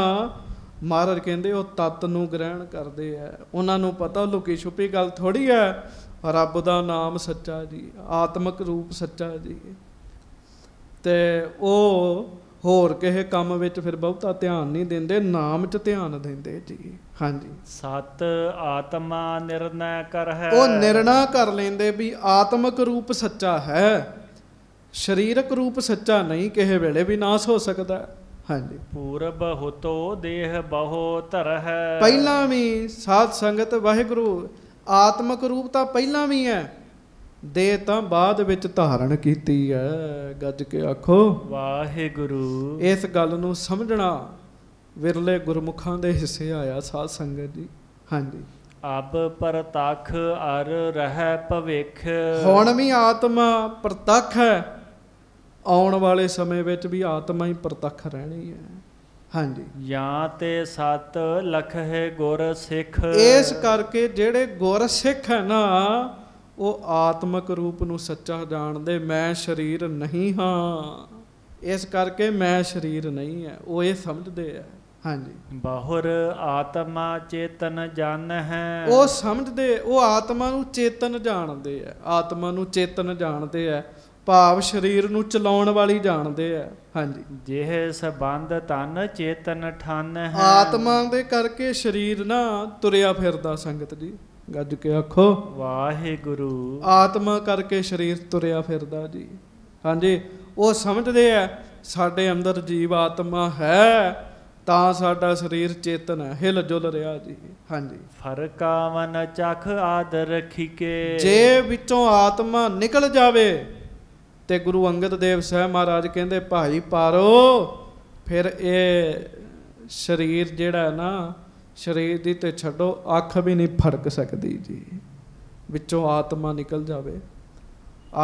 ਮਹਾਰਾਜ ਕਹਿੰਦੇ ਉਹ ਤਤ ਨੂੰ ਗ੍ਰਹਿਣ ਕਰਦੇ ਆ। ਉਹਨਾਂ ਨੂੰ ਪਤਾ ਲੁਕੀ ਛੁਪੀ ਗੱਲ ਥੋੜ੍ਹੀ ਹੈ, ਰੱਬ ਦਾ ਨਾਮ ਸੱਚਾ ਜੀ, ਆਤਮਿਕ ਰੂਪ ਸੱਚਾ ਜੀ। ਤੇ ਉਹ ਹੋਰ ਕਿਸੇ ਕੰਮ ਵਿੱਚ ਫਿਰ ਬਹੁਤਾ ਧਿਆਨ ਨਹੀਂ ਦਿੰਦੇ, ਨਾਮ 'ਚ ਧਿਆਨ ਦਿੰਦੇ ਜੀ। ਹਾਂਜੀ। ਸਤ ਆਤਮਾ ਨਿਰਣੈ ਕਰਹਿ। ਉਹ ਨਿਰਣਾ ਕਰ ਲੈਂਦੇ ਵੀ ਆਤਮਿਕ ਰੂਪ ਸੱਚਾ ਹੈ, ਸਰੀਰਕ ਰੂਪ ਸੱਚਾ ਨਹੀਂ, ਕਿਸੇ ਵੇਲੇ ਵੀ ਨਾਸ ਹੋ ਸਕਦਾ। ਹਾਂਜੀ। ਪੂਰਬ ਹੁਤੋ ਦੇਹ ਬਹੁ ਧਰਹਿ। ਪਹਿਲਾਂ ਵੀ ਸਾਧ ਸੰਗਤ ਵਾਹਿਗੁਰੂ ਆਤਮਿਕ ਰੂਪ ਤਾਂ ਪਹਿਲਾਂ ਵੀ ਹੈ, ਦੇਹ ਤਾਂ ਬਾਅਦ ਵਿੱਚ ਧਾਰਨ ਕੀਤੀ ਹੈ। ਗੱਜ ਕੇ ਆਖੋ ਵਾਹਿਗੁਰੂ। ਇਸ ਗੱਲ ਨੂੰ ਸਮਝਣਾ ਵਿਰਲੇ ਗੁਰਮੁਖਾਂ ਦੇ ਹਿੱਸੇ ਆਇਆ ਸਾਧ ਸੰਗਤ ਜੀ। ਹਾਂਜੀ। ਅਬ ਪ੍ਰਤੱਖ ਅਰ ਰਹਿ ਭਵਿੱਖ। ਹੁਣ ਵੀ ਆਤਮਾ ਪ੍ਰਤੱਖ ਹੈ, ਆਉਣ ਵਾਲੇ ਸਮੇਂ ਵਿੱਚ ਵੀ ਆਤਮਾ ਹੀ ਪ੍ਰਤੱਖ ਰਹਿਣੀ ਹੈ। ਹਾਂਜੀ। ਜਾਂ ਤੇ ਸਤ ਲਖ ਹੈ ਗੁਰ ਸਿੱਖ। ਇਸ ਕਰਕੇ ਜਿਹੜੇ ਗੁਰ ਸਿੱਖ ਹੈ ਨਾ, ਉਹ ਆਤਮਿਕ ਰੂਪ ਨੂੰ ਸੱਚਾ ਜਾਣਦੇ। ਮੈਂ ਸਰੀਰ ਨਹੀਂ ਹਾਂ, ਇਸ ਕਰਕੇ ਮੈਂ ਸਰੀਰ ਨਹੀਂ ਹੈ, ਉਹ ਇਹ ਸਮਝਦੇ ਆ। ਹਾਂਜੀ। ਬਹੁਰ ਆਤਮਾ ਚੇਤਨ ਜਨ ਹੈ। ਉਹ ਸਮਝਦੇ, ਉਹ ਆਤਮਾ ਨੂੰ ਚੇਤਨ ਜਾਣਦੇ ਆ। ਆਤਮਾ ਨੂੰ ਚੇਤਨ ਜਾਣਦੇ ਆ, ਭਾਵ ਸਰੀਰ ਨੂੰ ਚਲਾਉਣ ਵਾਲੀ ਜਾਣਦੇ ਆ। ਹਾਂਜੀ। ਜਿਹ ਸੰਬੰਧ ਤਨ ਚੇਤਨ ਠਨ ਹੈ। ਆਤਮਾ ਦੇ ਕਰਕੇ ਸਰੀਰ ਨਾ ਤੁਰਿਆ ਫਿਰਦਾ ਸੰਗਤ ਜੀ। ਗੱਜ ਕੇ ਆਖੋ ਵਾਹਿਗੁਰੂ। ਆਤਮਾ ਕਰਕੇ ਸਰੀਰ ਤੁਰਿਆ ਫਿਰਦਾ ਜੀ। ਹਾਂਜੀ, ਉਹ ਸਮਝਦੇ ਆ ਸਾਡੇ ਅੰਦਰ ਜੀਵ ਆਤਮਾ ਹੈ ਤਾਂ ਸਾਡਾ ਸਰੀਰ ਚੇਤਨ ਹੈ, ਹਿਲ ਜੁਲ ਰਿਹਾ ਜੀ। ਹਾਂਜੀ, ਫਰਕਾਵਨ ਚਖ ਆਦ ਰਖੀ ਕੇ। ਜੇ ਵਿੱਚੋਂ ਆਤਮਾ ਨਿਕਲ ਜਾਵੇ ਤੇ ਗੁਰੂ ਅੰਗਦ ਦੇਵ ਸਾਹਿਬ ਮਹਾਰਾਜ ਕਹਿੰਦੇ ਭਾਈ ਪਾਰੋ ਫਿਰ ਇਹ ਸਰੀਰ ਜਿਹੜਾ ਨਾ, ਸਰੀਰ ਦੀ ਤੇ ਛੱਡੋ ਅੱਖ ਵੀ ਨਹੀਂ ਫੜਕ ਸਕਦੀ ਜੀ। ਵਿੱਚੋਂ ਆਤਮਾ ਨਿਕਲ ਜਾਵੇ,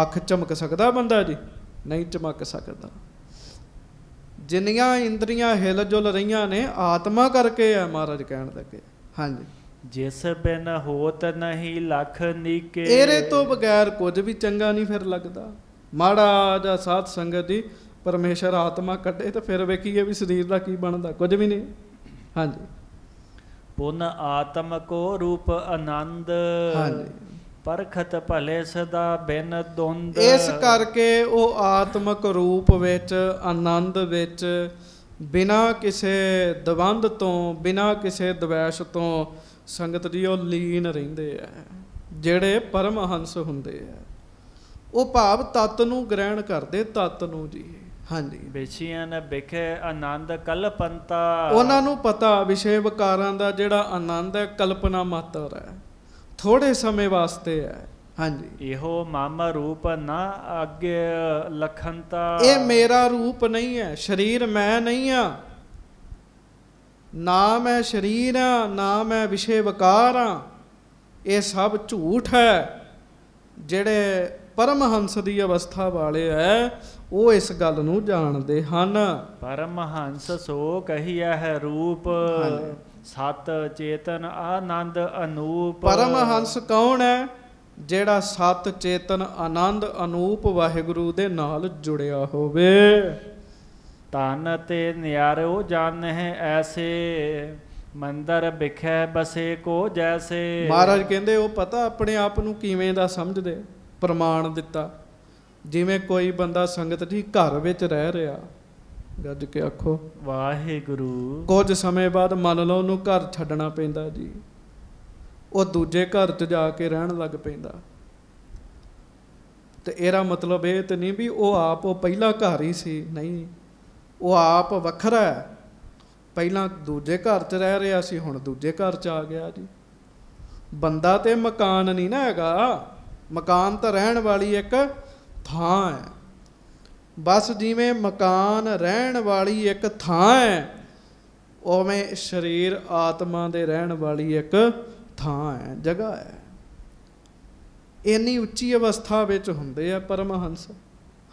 ਅੱਖ ਚਮਕ ਸਕਦਾ ਬੰਦਾ ਜੀ? ਨਹੀਂ ਚਮਕ ਸਕਦਾ। ਜਿੰਨੀਆਂ ਇੰਦਰੀਆਂ ਹਿਲ ਜੁਲ ਰਹੀਆਂ ਨੇ ਆਤਮਾ ਕਰਕੇ ਆ, ਮਹਾਰਾਜ ਕਹਿਣ ਲੱਗੇ। ਹਾਂਜੀ, ਜਿਸ ਬਿਨ ਹੋਤ ਨਹੀਂ ਲਖ ਨੀਕੇ। ਇਹਦੇ ਤੋਂ ਬਗੈਰ ਕੁਝ ਵੀ ਚੰਗਾ ਨਹੀਂ ਫਿਰ ਲੱਗਦਾ। ਮਾੜਾ ਜਾਂ ਸਾਧ ਸੰਗਤ ਜੀ ਪਰਮੇਸ਼ਰ ਆਤਮਾ ਕੱਢੇ ਤਾਂ ਫਿਰ ਵੇਖੀਏ ਵੀ ਸਰੀਰ ਦਾ ਕੀ ਬਣਦਾ, ਕੁਝ ਵੀ ਨਹੀਂ। ਹਾਂਜੀ, ਪੁਨ ਆਤਮ ਕੋ ਰੂਪ ਆਨੰਦ। ਹਾਂਜੀ, ਪਰਖਤ ਭਲੇ ਸਦਾ ਬਿਨ ਦੁੰਦ। ਇਸ ਕਰਕੇ ਉਹ ਆਤਮਕ ਰੂਪ ਵਿੱਚ, ਆਨੰਦ ਵਿੱਚ, ਬਿਨਾਂ ਕਿਸੇ ਦਵੰਦ ਤੋਂ, ਬਿਨਾਂ ਕਿਸੇ ਦਵੈਸ਼ ਤੋਂ ਸੰਗਤ ਜੀ ਉਹ ਲੀਨ ਰਹਿੰਦੇ ਆ। ਜਿਹੜੇ ਪਰਮਹੰਸ ਹੁੰਦੇ ਆ ਉਹ ਭਾਵ ਤਤ ਨੂੰ ਗ੍ਰਹਿਣ ਕਰਦੇ, ਤਤ ਨੂੰ ਜੀ। ਹਾਂਜੀ, ਵਿਸ਼ਿਆਨ ਵਿਖੇ ਆਨੰਦ ਕਲਪੰਤਾ। ਉਹਨਾਂ ਨੂੰ ਪਤਾ ਵਿਸ਼ੇ ਵਿਕਾਰਾਂ ਦਾ ਜਿਹੜਾ ਆਨੰਦ ਹੈ ਕਲਪਨਾ ਮਾਤਰ ਹੈ, ਥੋੜੇ ਸਮੇਂ ਵਾਸਤੇ ਹੈ। ਹਾਂਜੀ, ਇਹੋ ਮਮ ਰੂਪ ਨਾ ਅੱਗੇ ਲਖੰਤਾ। ਇਹ ਮੇਰਾ ਰੂਪ ਨਹੀਂ ਹੈ, ਸਰੀਰ ਮੈਂ ਨਹੀਂ ਆ, ਨਾ ਮੈਂ ਸਰੀਰ ਆ, ਨਾ ਮੈਂ ਵਿਸ਼ੇ ਵਿਕਾਰ ਆ। ਇਹ ਸਭ ਝੂਠ ਹੈ। ਜਿਹੜੇ ਪਰਮਹੰਸ ਦੀ ਅਵਸਥਾ ਵਾਲੇ ਹੈ ਉਹ ਇਸ ਗੱਲ ਨੂੰ ਜਾਣਦੇ ਹਨ। ਪਰਮਹੰਸ ਸੋ ਕਹੀਐ ਹੈ ਰੂਪ। ਸਤ ਚੇਤਨ ਆਨੰਦ ਅਨੂਪ। ਪਰਮਹੰਸ ਕੌਣ ਹੈ? ਜਿਹੜਾ ਸਤ ਚੇਤਨ ਆਨੰਦ ਅਨੂਪ ਵਾਹਿਗੁਰੂ ਦੇ ਨਾਲ ਜੁੜਿਆ ਹੋਵੇ। ਤਨ ਤੇ ਨਿਆਰੋ ਜਾਣਹਿ ਐਸੇ। ਮੰਦਰ ਵਿਖੇ ਬਸੇ ਕੋ ਜੈਸੇ। ਮਹਾਰਾਜ ਕਹਿੰਦੇ ਉਹ ਪਤਾ ਆਪਣੇ ਆਪ ਨੂੰ ਕਿਵੇਂ ਦਾ ਸਮਝਦੇ। ਪ੍ਰਮਾਣ ਦਿੱਤਾ ਜਿਵੇਂ ਕੋਈ ਬੰਦਾ ਸੰਗਤ ਜੀ ਘਰ ਵਿੱਚ ਰਹਿ ਰਿਹਾ, ਗੱਜ ਕੇ ਆਖੋ ਵਾਹਿਗੁਰੂ। ਕੁਝ ਸਮੇਂ ਬਾਅਦ ਮੰਨ ਲਓ ਉਹਨੂੰ ਘਰ ਛੱਡਣਾ ਪੈਂਦਾ ਜੀ, ਉਹ ਦੂਜੇ ਘਰ 'ਚ ਜਾ ਕੇ ਰਹਿਣ ਲੱਗ ਪੈਂਦਾ। ਤੇ ਇਹਦਾ ਮਤਲਬ ਇਹ ਤੇ ਨਹੀਂ ਵੀ ਉਹ ਆਪ ਉਹ ਪਹਿਲਾ ਘਰ ਹੀ ਸੀ, ਨਹੀਂ, ਉਹ ਆਪ ਵੱਖਰਾ ਹੈ। ਪਹਿਲਾਂ ਦੂਜੇ ਘਰ 'ਚ ਰਹਿ ਰਿਹਾ ਸੀ, ਹੁਣ ਦੂਜੇ ਘਰ 'ਚ ਆ ਗਿਆ ਜੀ। ਬੰਦਾ ਤੇ ਮਕਾਨ ਨਹੀਂ ਨਾ ਹੈਗਾ, ਮਕਾਨ ਤਾਂ ਰਹਿਣ ਵਾਲੀ ਇੱਕ ਥਾਂ ਹੈ। ਬਸ ਜਿਵੇਂ ਮਕਾਨ ਰਹਿਣ ਵਾਲੀ ਇੱਕ ਥਾਂ ਹੈ, ਉਵੇਂ ਸਰੀਰ ਆਤਮਾ ਦੇ ਰਹਿਣ ਵਾਲੀ ਇੱਕ ਥਾਂ ਹੈ, ਜਗ੍ਹਾ ਹੈ। ਇੰਨੀ ਉੱਚੀ ਅਵਸਥਾ ਵਿੱਚ ਹੁੰਦੇ ਆ ਪਰਮਹੰਸ।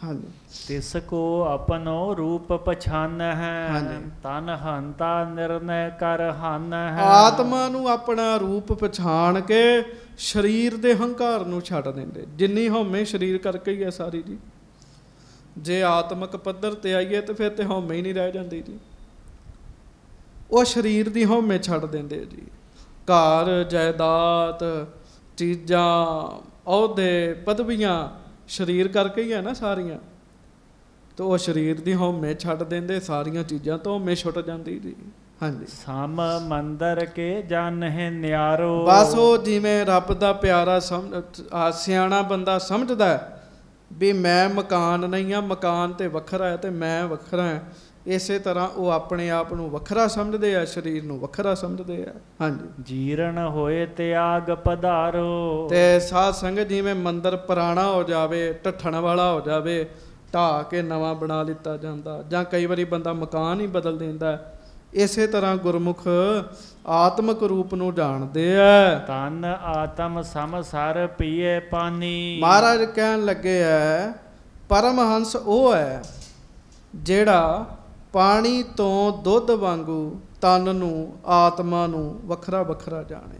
ਹਾਂਜੀ, ਤਿਸ ਕੋ ਆਪਨੋ ਰੂਪ ਪਛਾਨ ਹੈ। ਹਾਂਜੀ, ਤਨ ਹੰਤਾ ਨਿਰਨੈ ਕਰ ਹਨ ਹੈ। ਆਤਮਾ ਨੂੰ ਆਪਣਾ ਰੂਪ ਪਛਾਣ ਕੇ ਸਰੀਰ ਦੇ ਹੰਕਾਰ ਨੂੰ ਛੱਡ ਦਿੰਦੇ। ਜਿੰਨੀ ਹਉਮੈ ਸਰੀਰ ਕਰਕੇ ਹੀ ਹੈ ਸਾਰੀ ਜੀ। ਜੇ ਆਤਮਕ ਪੱਧਰ ਤੇ ਆਈਏ ਤੇ ਫਿਰ ਤੇ ਹਉਮੈ ਹੀ ਨਹੀਂ ਰਹਿ ਜਾਂਦੀ ਜੀ। ਉਹ ਸਰੀਰ ਦੀ ਹਉਮੈ ਛੱਡ ਦਿੰਦੇ ਜੀ। ਘਰ ਜਾਇਦਾਦ ਚੀਜ਼ਾਂ ਅਹੁਦੇ ਪਦਵੀਆਂ ਸਰੀਰ ਕਰਕੇ ਹੀ ਹੈ ਨਾ ਸਾਰੀਆਂ। ਤੇ ਉਹ ਸਰੀਰ ਦੀ ਹਉਮੈ ਛੱਡ ਦਿੰਦੇ, ਸਾਰੀਆਂ ਚੀਜ਼ਾਂ ਤੋਂ ਹਉਮੈ ਛੁੱਟ ਜਾਂਦੀ ਜੀ। ਹਾਂਜੀ, ਸਮ ਮੰਦਰ ਕੇ ਜਾਣਹਿ ਨਿਆਰੋ। ਬਸ ਉਹ ਜਿਵੇਂ ਰੱਬ ਦਾ ਪਿਆਰਾ ਸਿਆਣਾ ਬੰਦਾ ਸਮਝਦਾ ਵੀ ਮੈਂ ਮਕਾਨ ਨਹੀਂ ਆ, ਮਕਾਨ ਤੇ ਵੱਖਰਾ ਹੈ ਤੇ ਮੈਂ ਵੱਖਰਾ ਹਾਂ। ਇਸੇ ਤਰ੍ਹਾਂ ਉਹ ਆਪਣੇ ਆਪ ਨੂੰ ਵੱਖਰਾ ਸਮਝਦੇ ਆ, ਸਰੀਰ ਨੂੰ ਵੱਖਰਾ ਸਮਝਦੇ ਆ। ਹਾਂਜੀ, ਜੀਰਨ ਹੋਏ ਤਿਆਗ ਪਧਾਰੋ। ਤੇ ਸਾਧ ਸੰਗਤ ਜਿਵੇਂ ਮੰਦਰ ਪੁਰਾਣਾ ਹੋ ਜਾਵੇ, ਢੱਠਣ ਵਾਲਾ ਹੋ ਜਾਵੇ, ਢਾਹ ਕੇ ਨਵਾਂ ਬਣਾ ਲਿੱਤਾ ਜਾਂਦਾ, ਜਾਂ ਕਈ ਵਾਰੀ ਬੰਦਾ ਮਕਾਨ ਹੀ ਬਦਲ ਦਿੰਦਾ। ਇਸੇ ਤਰ੍ਹਾਂ ਗੁਰਮੁਖ ਆਤਮਕ ਰੂਪ ਨੂੰ ਜਾਣਦੇ ਆ। ਤਨ ਆਤਮ ਸਮਸਰ ਪੀਏ ਪਾਨੀ। ਮਹਾਰਾਜ ਕਹਿਣ ਲੱਗੇ ਹੈ ਪਰਮਹੰਸ ਉਹ ਹੈ ਜਿਹੜਾ ਪਾਣੀ ਤੋਂ ਦੁੱਧ ਵਾਂਗੂ ਤਨ ਨੂੰ, ਆਤਮਾ ਨੂੰ ਵੱਖਰਾ ਵੱਖਰਾ ਜਾਣੇ।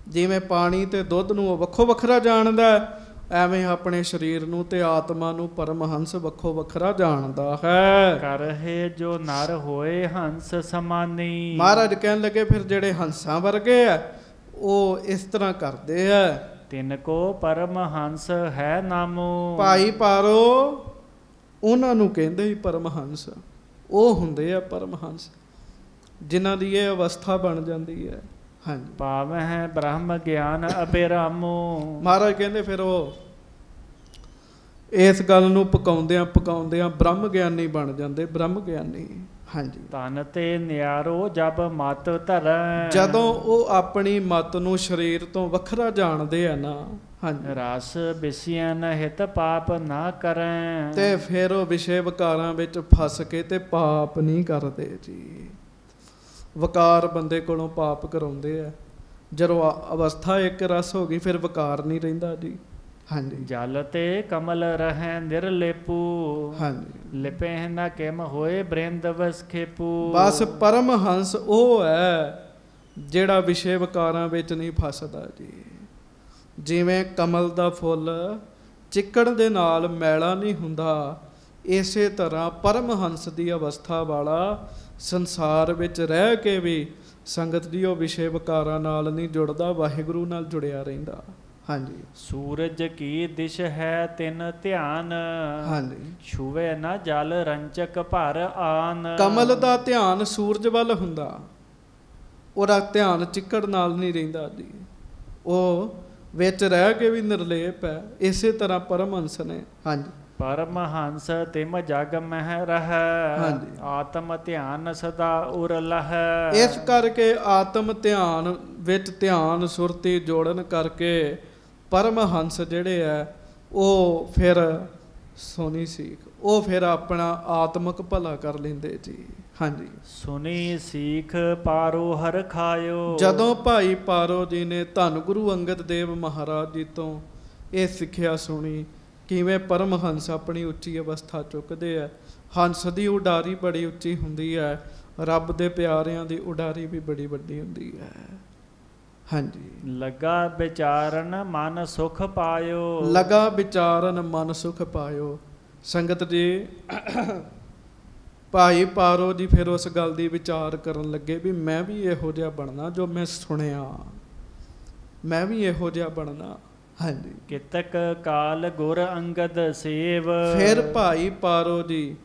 ਜਿਵੇਂ ਪਾਣੀ ਤੇ ਦੁੱਧ ਨੂੰ ਉਹ ਵੱਖੋ ਵੱਖਰਾ ਜਾਣਦਾ, ਐਵੇਂ ਆਪਣੇ ਸਰੀਰ ਨੂੰ ਤੇ ਆਤਮਾ ਨੂੰ ਪਰਮਹੰਸ ਵੱਖੋ ਵੱਖਰਾ ਜਾਣਦਾ ਹੈ। ਕਰਹਿ ਜੋ ਨਰ ਹੋਏ ਹੰਸ ਸਮਾਨੀ। ਮਹਾਰਾਜ ਕਹਿਣ ਲੱਗੇ ਫਿਰ ਜਿਹੜੇ ਹੰਸਾਂ ਵਰਗੇ ਆ ਉਹ ਇਸ ਤਰ੍ਹਾਂ ਕਰਦੇ ਆ। ਤਿਨ ਕੋ ਪਰਮਹੰਸ ਹੈ ਨਾਮੋ। ਭਾਈ ਪਾਰੋ ਉਹਨਾਂ ਨੂੰ ਕਹਿੰਦੇ ਹੀ ਪਰਮਹੰਸ। ਉਹ ਹੁੰਦੇ ਆ ਪਰਮਹੰਸ ਜਿਨ੍ਹਾਂ ਦੀ ਇਹ ਅਵਸਥਾ ਬਣ ਜਾਂਦੀ ਹੈ। ਹਾਂਜੀ। ਪਾਵਹਿ ਬ੍ਰਹਮ ਗਿਆਨ ਅਬਿਰਾਮੋ। ਮਹਾਰਾਜ ਕਹਿੰਦੇ ਫਿਰ ਉਹ ਇਸ ਗੱਲ ਨੂੰ ਪਕਾਉਂਦਿਆਂ ਬ੍ਰਹਮ ਗਿਆਨੀ ਬਣ ਜਾਂਦੇ, ਬ੍ਰਹਮ ਗਿਆਨੀ। ਹਾਂਜੀ। ਤਨ ਤੇ ਨਿਆਰੋ ਜਬ ਮਤ ਧਰੈ। ਜਦੋਂ ਉਹ ਆਪਣੀ ਮਤ ਨੂੰ ਸਰੀਰ ਤੋਂ ਵੱਖਰਾ ਜਾਣਦੇ ਆ ਨਾ, ਹਾਂਜੀ, ਰਸ ਬਿਸਿਆਨ ਹਿਤ ਪਾਪ ਨਾ ਕਰੈ। ਤੇ ਫਿਰ ਉਹ ਵਿਸ਼ੇ ਵਿਕਾਰਾਂ ਵਿੱਚ ਫਸ ਕੇ ਤੇ ਪਾਪ ਨਹੀਂ ਕਰਦੇ ਜੀ। ਵਿਕਾਰ ਬੰਦੇ ਕੋਲੋਂ ਪਾਪ ਕਰਾਉਂਦੇ ਆ। ਜਦੋਂ ਅਵਸਥਾ ਇੱਕ ਰਸ ਹੋ ਗਈ ਫਿਰ ਵਿਕਾਰ ਨਹੀਂ ਰਹਿੰਦਾ ਜੀ। ਹਾਂਜੀ। ਜਲ ਤੇ ਕਮਲ ਰਹਿ ਨਿਰਲੇਪੂ। ਹਾਂਜੀ। ਲਿਪੇ ਨਾ ਕਿਮ ਹੋਏ ਬ੍ਰਿੰਦ ਵਸਖੇਪੂ। ਬਸ ਪਰਮਹੰਸ ਉਹ ਹੈ ਜਿਹੜਾ ਵਿਸ਼ੇ ਵਿਕਾਰਾਂ ਵਿੱਚ ਨਹੀਂ ਫਸਦਾ ਜੀ। ਜਿਵੇਂ ਕਮਲ ਦਾ ਫੁੱਲ ਚਿੱਕੜ ਦੇ ਨਾਲ ਮੈਲਾ ਨਹੀਂ ਹੁੰਦਾ, ਇਸੇ ਤਰ੍ਹਾਂ ਪਰਮਹੰਸ ਦੀ ਅਵਸਥਾ ਵਾਲਾ ਸੰਸਾਰ ਵਿੱਚ ਰਹਿ ਕੇ ਵੀ ਸੰਗਤ ਦੀ ਉਹ ਵਿਸ਼ੇ ਵਿਕਾਰਾਂ ਨਾਲ ਨਹੀਂ ਜੁੜਦਾ, ਵਾਹਿਗੁਰੂ ਨਾਲ ਜੁੜਿਆ ਰਹਿੰਦਾ। ਹਾਂਜੀ। ਸੂਰਜ ਕੀ ਦਿਸ਼ ਹੈ ਤਿਨ ਧਿਆਨ। ਹਾਂਜੀ। ਛੁਵੇ ਨਾ ਜਲ ਰੰਚਕ ਭਰ ਆਨ। ਕਮਲ ਦਾ ਧਿਆਨ ਸੂਰਜ ਵੱਲ ਹੁੰਦਾ, ਉਹਦਾ ਧਿਆਨ ਚਿੱਕੜ ਨਾਲ ਨਹੀਂ ਰਹਿੰਦਾ ਜੀ। ਉਹ ਵਿੱਚ ਰਹਿ ਕੇ ਵੀ ਨਿਰਲੇਪ ਹੈ। ਇਸੇ ਤਰ੍ਹਾਂ ਪਰਮਹੰਸ ਨੇ। ਹਾਂਜੀ। ਪਰਮਹੰਸ ਤਿਮ ਜਗ ਮਹਿ ਰਹਿ। ਹਾਂਜੀ। ਆਤਮ ਧਿਆਨ ਸਦਾ ਉਰ ਲਹੈ। ਇਸ ਕਰਕੇ ਆਤਮ ਧਿਆਨ ਵਿੱਚ ਧਿਆਨ ਸੁਰਤੀ ਜੋੜਨ ਕਰਕੇ ਪਰਮਹੰਸ ਜਿਹੜੇ ਆ ਉਹ ਫਿਰ ਸੋਨੀ ਸੀਖ, ਉਹ ਫਿਰ ਆਪਣਾ ਆਤਮਿਕ ਭਲਾ ਕਰ ਲੈਂਦੇ ਜੀ। ਹਾਂਜੀ। ਸੁਨੀ ਸੀਖ ਪਾਰੋ ਹਰ ਖਾਇਓ। ਜਦੋਂ ਭਾਈ ਪਾਰੋ ਜੀ ਨੇ ਧੰਨ ਗੁਰੂ ਅੰਗਦ ਦੇਵ ਮਹਾਰਾਜ ਜੀ ਤੋਂ ਇਹ ਸਿੱਖਿਆ ਸੁਣੀ, ਕਿਵੇਂ ਪਰਮਹੰਸ ਆਪਣੀ ਉੱਚੀ ਅਵਸਥਾ ਚੁੱਕਦੇ ਆ। ਹੰਸ ਦੀ ਉਡਾਰੀ ਬੜੀ ਉੱਚੀ ਹੁੰਦੀ ਹੈ, ਰੱਬ ਦੇ ਪਿਆਰਿਆਂ ਦੀ ਉਡਾਰੀ ਵੀ ਬੜੀ ਵੱਡੀ ਹੁੰਦੀ ਹੈ। ਹਾਂਜੀ। ਲਗਾ ਵਿਚਾਰਨ ਮਨ ਸੁਖ ਪਾਇਓ। ਲਗਾ ਵਿਚਾਰਨ ਮਨ ਸੁਖ ਪਾਇਓ। ਸੰਗਤ ਜੀ, ਭਾਈ ਪਾਰੋ ਜੀ ਫਿਰ ਉਸ ਗੱਲ ਦੀ ਵਿਚਾਰ ਕਰਨ ਲੱਗੇ ਵੀ ਮੈਂ ਵੀ ਇਹੋ ਜਿਹਾ ਬਣਨਾ ਜੋ ਮੈਂ ਸੁਣਿਆ, ਮੈਂ ਵੀ ਇਹੋ ਜਿਹਾ ਬਣਨਾ। ਹਾਂਜੀ। ਕਿਤਕ ਕਾਲ ਗੁਰ ਅੰਗਦ ਸੇਵ। ਫਿਰ ਭਾਈ ਪਾਰੋ ਜੀ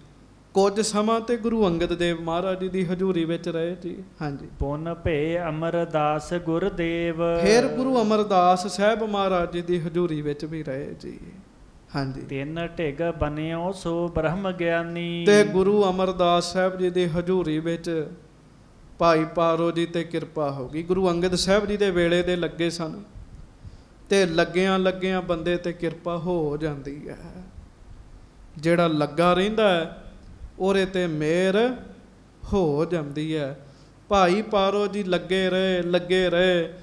ਕੁਝ ਸਮਾਂ ਤੇ ਗੁਰੂ ਅੰਗਦ ਦੇਵ ਮਹਾਰਾਜ ਜੀ ਦੀ ਹਜ਼ੂਰੀ ਵਿੱਚ ਰਹੇ ਜੀ। ਹਾਂਜੀ। ਪੁਨ ਭੇ ਅਮਰਦਾਸ ਗੁਰਦੇਵ। ਫਿਰ ਗੁਰੂ ਅਮਰਦਾਸ ਸਾਹਿਬ ਮਹਾਰਾਜ ਜੀ ਦੀ ਹਜ਼ੂਰੀ ਵਿੱਚ ਵੀ ਰਹੇ ਜੀ। ਹਾਂਜੀ। ਤਿੰਨ ਢਿਗ ਬਨਿਓ ਸੋ ਬ੍ਰਹਮ ਗਿਆਨੀ। ਤੇ ਗੁਰੂ ਅਮਰਦਾਸ ਸਾਹਿਬ ਜੀ ਦੀ ਹਜ਼ੂਰੀ ਵਿੱਚ ਭਾਈ ਪਾਰੋ ਜੀ ਤੇ ਕਿਰਪਾ ਹੋ ਗਈ। ਗੁਰੂ ਅੰਗਦ ਸਾਹਿਬ ਜੀ ਦੇ ਵੇਲੇ ਦੇ ਲੱਗੇ ਸਨ ਤੇ ਲੱਗਿਆਂ ਬੰਦੇ ਤੇ ਕਿਰਪਾ ਹੋ ਜਾਂਦੀ ਹੈ। ਜਿਹੜਾ ਲੱਗਾ ਰਹਿੰਦਾ ਹੈ ਉਹਦੇ ਤੇ ਮਿਹਰ ਹੋ ਜਾਂਦੀ ਹੈ। ਭਾਈ ਪਾਰੋ ਜੀ ਲੱਗੇ ਰਹੇ।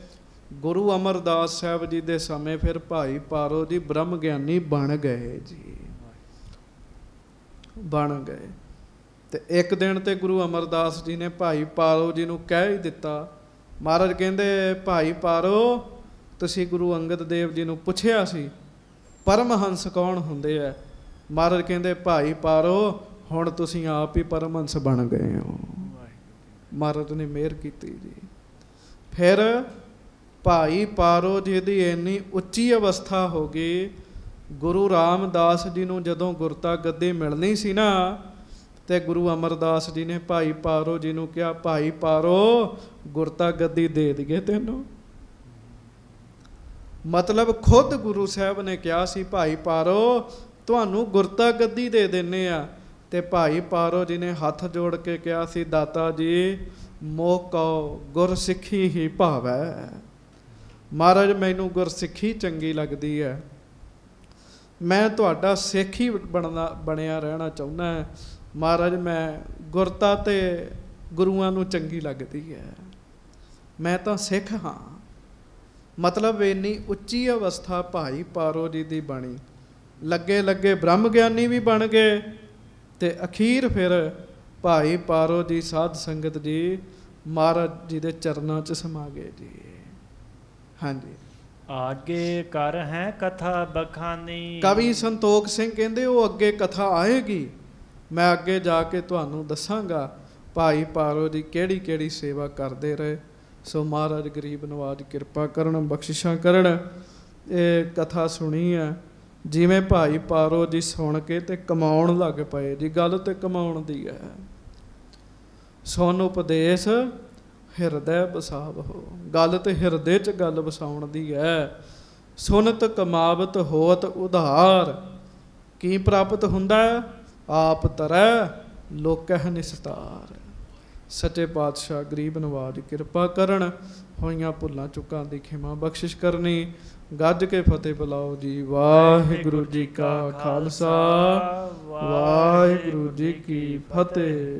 ਗੁਰੂ ਅਮਰਦਾਸ ਸਾਹਿਬ ਜੀ ਦੇ ਸਮੇਂ ਫਿਰ ਭਾਈ ਪਾਰੋ ਜੀ ਬ੍ਰਹਮ ਗਿਆਨੀ ਬਣ ਗਏ ਜੀ, ਬਣ ਗਏ। ਤੇ ਇੱਕ ਦਿਨ ਤੇ ਗੁਰੂ ਅਮਰਦਾਸ ਜੀ ਨੇ ਭਾਈ ਪਾਰੋ ਜੀ ਨੂੰ ਕਹਿ ਹੀ ਦਿੱਤਾ। ਮਹਾਰਾਜ ਕਹਿੰਦੇ, ਭਾਈ ਪਾਰੋ ਤੁਸੀਂ ਗੁਰੂ ਅੰਗਦ ਦੇਵ ਜੀ ਨੂੰ ਪੁੱਛਿਆ ਸੀ ਪਰਮਹੰਸ ਕੌਣ ਹੁੰਦੇ ਆ? ਮਹਾਰਾਜ ਕਹਿੰਦੇ, ਭਾਈ ਪਾਰੋ ਹੁਣ ਤੁਸੀਂ ਆਪ ਹੀ ਪਰਮਹੰਸ ਬਣ ਗਏ ਹੋ। ਮਹਾਰਾਜ ਨੇ ਮਿਹਰ ਕੀਤੀ ਜੀ। ਫਿਰ ਭਾਈ ਪਾਰੋ ਜੀ ਦੀ ਇੰਨੀ ਉੱਚੀ ਅਵਸਥਾ ਹੋ ਗਈ, ਗੁਰੂ ਰਾਮਦਾਸ ਜੀ ਨੂੰ ਜਦੋਂ ਗੁਰਤਾ ਗੱਦੀ ਮਿਲਣੀ ਸੀ ਨਾ, ਤੇ ਗੁਰੂ ਅਮਰਦਾਸ ਜੀ ਨੇ ਭਾਈ ਪਾਰੋ ਜੀ ਨੂੰ ਕਿਹਾ, ਭਾਈ ਪਾਰੋ ਗੁਰਤਾ ਗੱਦੀ ਦੇ ਦਈਏ ਤੈਨੂੰ। ਮਤਲਬ ਖੁਦ ਗੁਰੂ ਸਾਹਿਬ ਨੇ ਕਿਹਾ ਸੀ, ਭਾਈ ਪਾਰੋ ਤੁਹਾਨੂੰ ਗੁਰਤਾ ਗੱਦੀ ਦੇ ਦਿੰਦੇ ਆ। ਤੇ ਭਾਈ ਪਾਰੋ ਜੀ ਨੇ ਹੱਥ ਜੋੜ ਕੇ ਕਿਹਾ ਸੀ, ਦਾਤਾ ਜੀ ਮੋਹ ਕਉ ਗੁਰ ਸਿੱਖੀ ਹੀ ਭਾਵੈ। ਮਹਾਰਾਜ ਮੈਨੂੰ ਗੁਰਸਿੱਖੀ ਚੰਗੀ ਲੱਗਦੀ ਹੈ, ਮੈਂ ਤੁਹਾਡਾ ਸਿੱਖ ਹੀ ਬਣਿਆ ਰਹਿਣਾ ਚਾਹੁੰਦਾ। ਮਹਾਰਾਜ ਮੈਂ ਗੁਰਤਾ ਤੇ ਗੁਰੂਆਂ ਨੂੰ ਚੰਗੀ ਲੱਗਦੀ ਹੈ, ਮੈਂ ਤਾਂ ਸਿੱਖ ਹਾਂ। ਮਤਲਬ ਇੰਨੀ ਉੱਚੀ ਅਵਸਥਾ ਭਾਈ ਪਾਰੋ ਜੀ ਦੀ ਬਣੀ। ਲੱਗੇ ਬ੍ਰਹਮ ਗਿਆਨੀ ਵੀ ਬਣ ਗਏ ਤੇ ਅਖੀਰ ਫਿਰ ਭਾਈ ਪਾਰੋ ਜੀ ਸਾਧ ਸੰਗਤ ਜੀ ਮਹਾਰਾਜ ਜੀ ਦੇ ਚਰਨਾਂ 'ਚ ਸਮਾ ਗਏ ਜੀ। ਹਾਂਜੀ। ਆਗੇ ਕਰ ਹੈ ਕਥਾ ਬਖਾਨੀ। ਕਵੀ ਸੰਤੋਖ ਸਿੰਘ ਕਹਿੰਦੇ ਉਹ ਅੱਗੇ ਕਥਾ ਆਏਗੀ, ਮੈਂ ਅੱਗੇ ਜਾ ਕੇ ਤੁਹਾਨੂੰ ਦੱਸਾਂਗਾ ਭਾਈ ਪਾਰੋ ਜੀ ਕਿਹੜੀ ਸੇਵਾ ਕਰਦੇ ਰਹੇ। ਸੋ ਮਹਾਰਾਜ ਗਰੀਬ ਨਵਾਜ ਕਿਰਪਾ ਕਰਨ, ਬਖਸ਼ਿਸ਼ਾਂ ਕਰਨ। ਇਹ ਕਥਾ ਸੁਣੀ ਹੈ, ਜਿਵੇਂ ਭਾਈ ਪਾਰੋ ਜੀ ਸੁਣ ਕੇ ਤੇ ਕਮਾਉਣ ਲੱਗ ਪਏ ਜੀ। ਗੱਲ ਤੇ ਕਮਾਉਣ ਦੀ ਹੈ। ਸੁਣ ਉਪਦੇਸ਼ ਹਿਰਦੈ ਬਸਾਵਹੁ। ਗੱਲ ਤੇ ਹਿਰਦੇ 'ਚ ਗੱਲ ਵਸਾਉਣ ਦੀ ਹੈ। ਸੁਨਤ ਕਮਾਵਤ ਹੋਤ ਉਧਾਰ। ਕੀ ਪ੍ਰਾਪਤ ਹੁੰਦਾ ਹੈ? ਆਪ ਤਰੈ ਲੋਕਹਿ ਨਿਸਤਾਰ। ਸੱਚੇ ਪਾਤਸ਼ਾਹ ਗਰੀਬ ਨਵਾਜ ਕਿਰਪਾ ਕਰਨ, ਹੋਈਆਂ ਭੁੱਲਾਂ ਚੁੱਕਾਂ ਦੀ ਖਿਮਾ ਬਖਸ਼ਿਸ਼ ਕਰਨੀ। ਗੱਜ ਕੇ ਫਤਿਹ ਬੁਲਾਓ ਜੀ। ਵਾਹਿਗੁਰੂ ਜੀ ਕਾ ਖਾਲਸਾ, ਵਾਹਿਗੁਰੂ ਜੀ ਕੀ ਫਤਿਹ।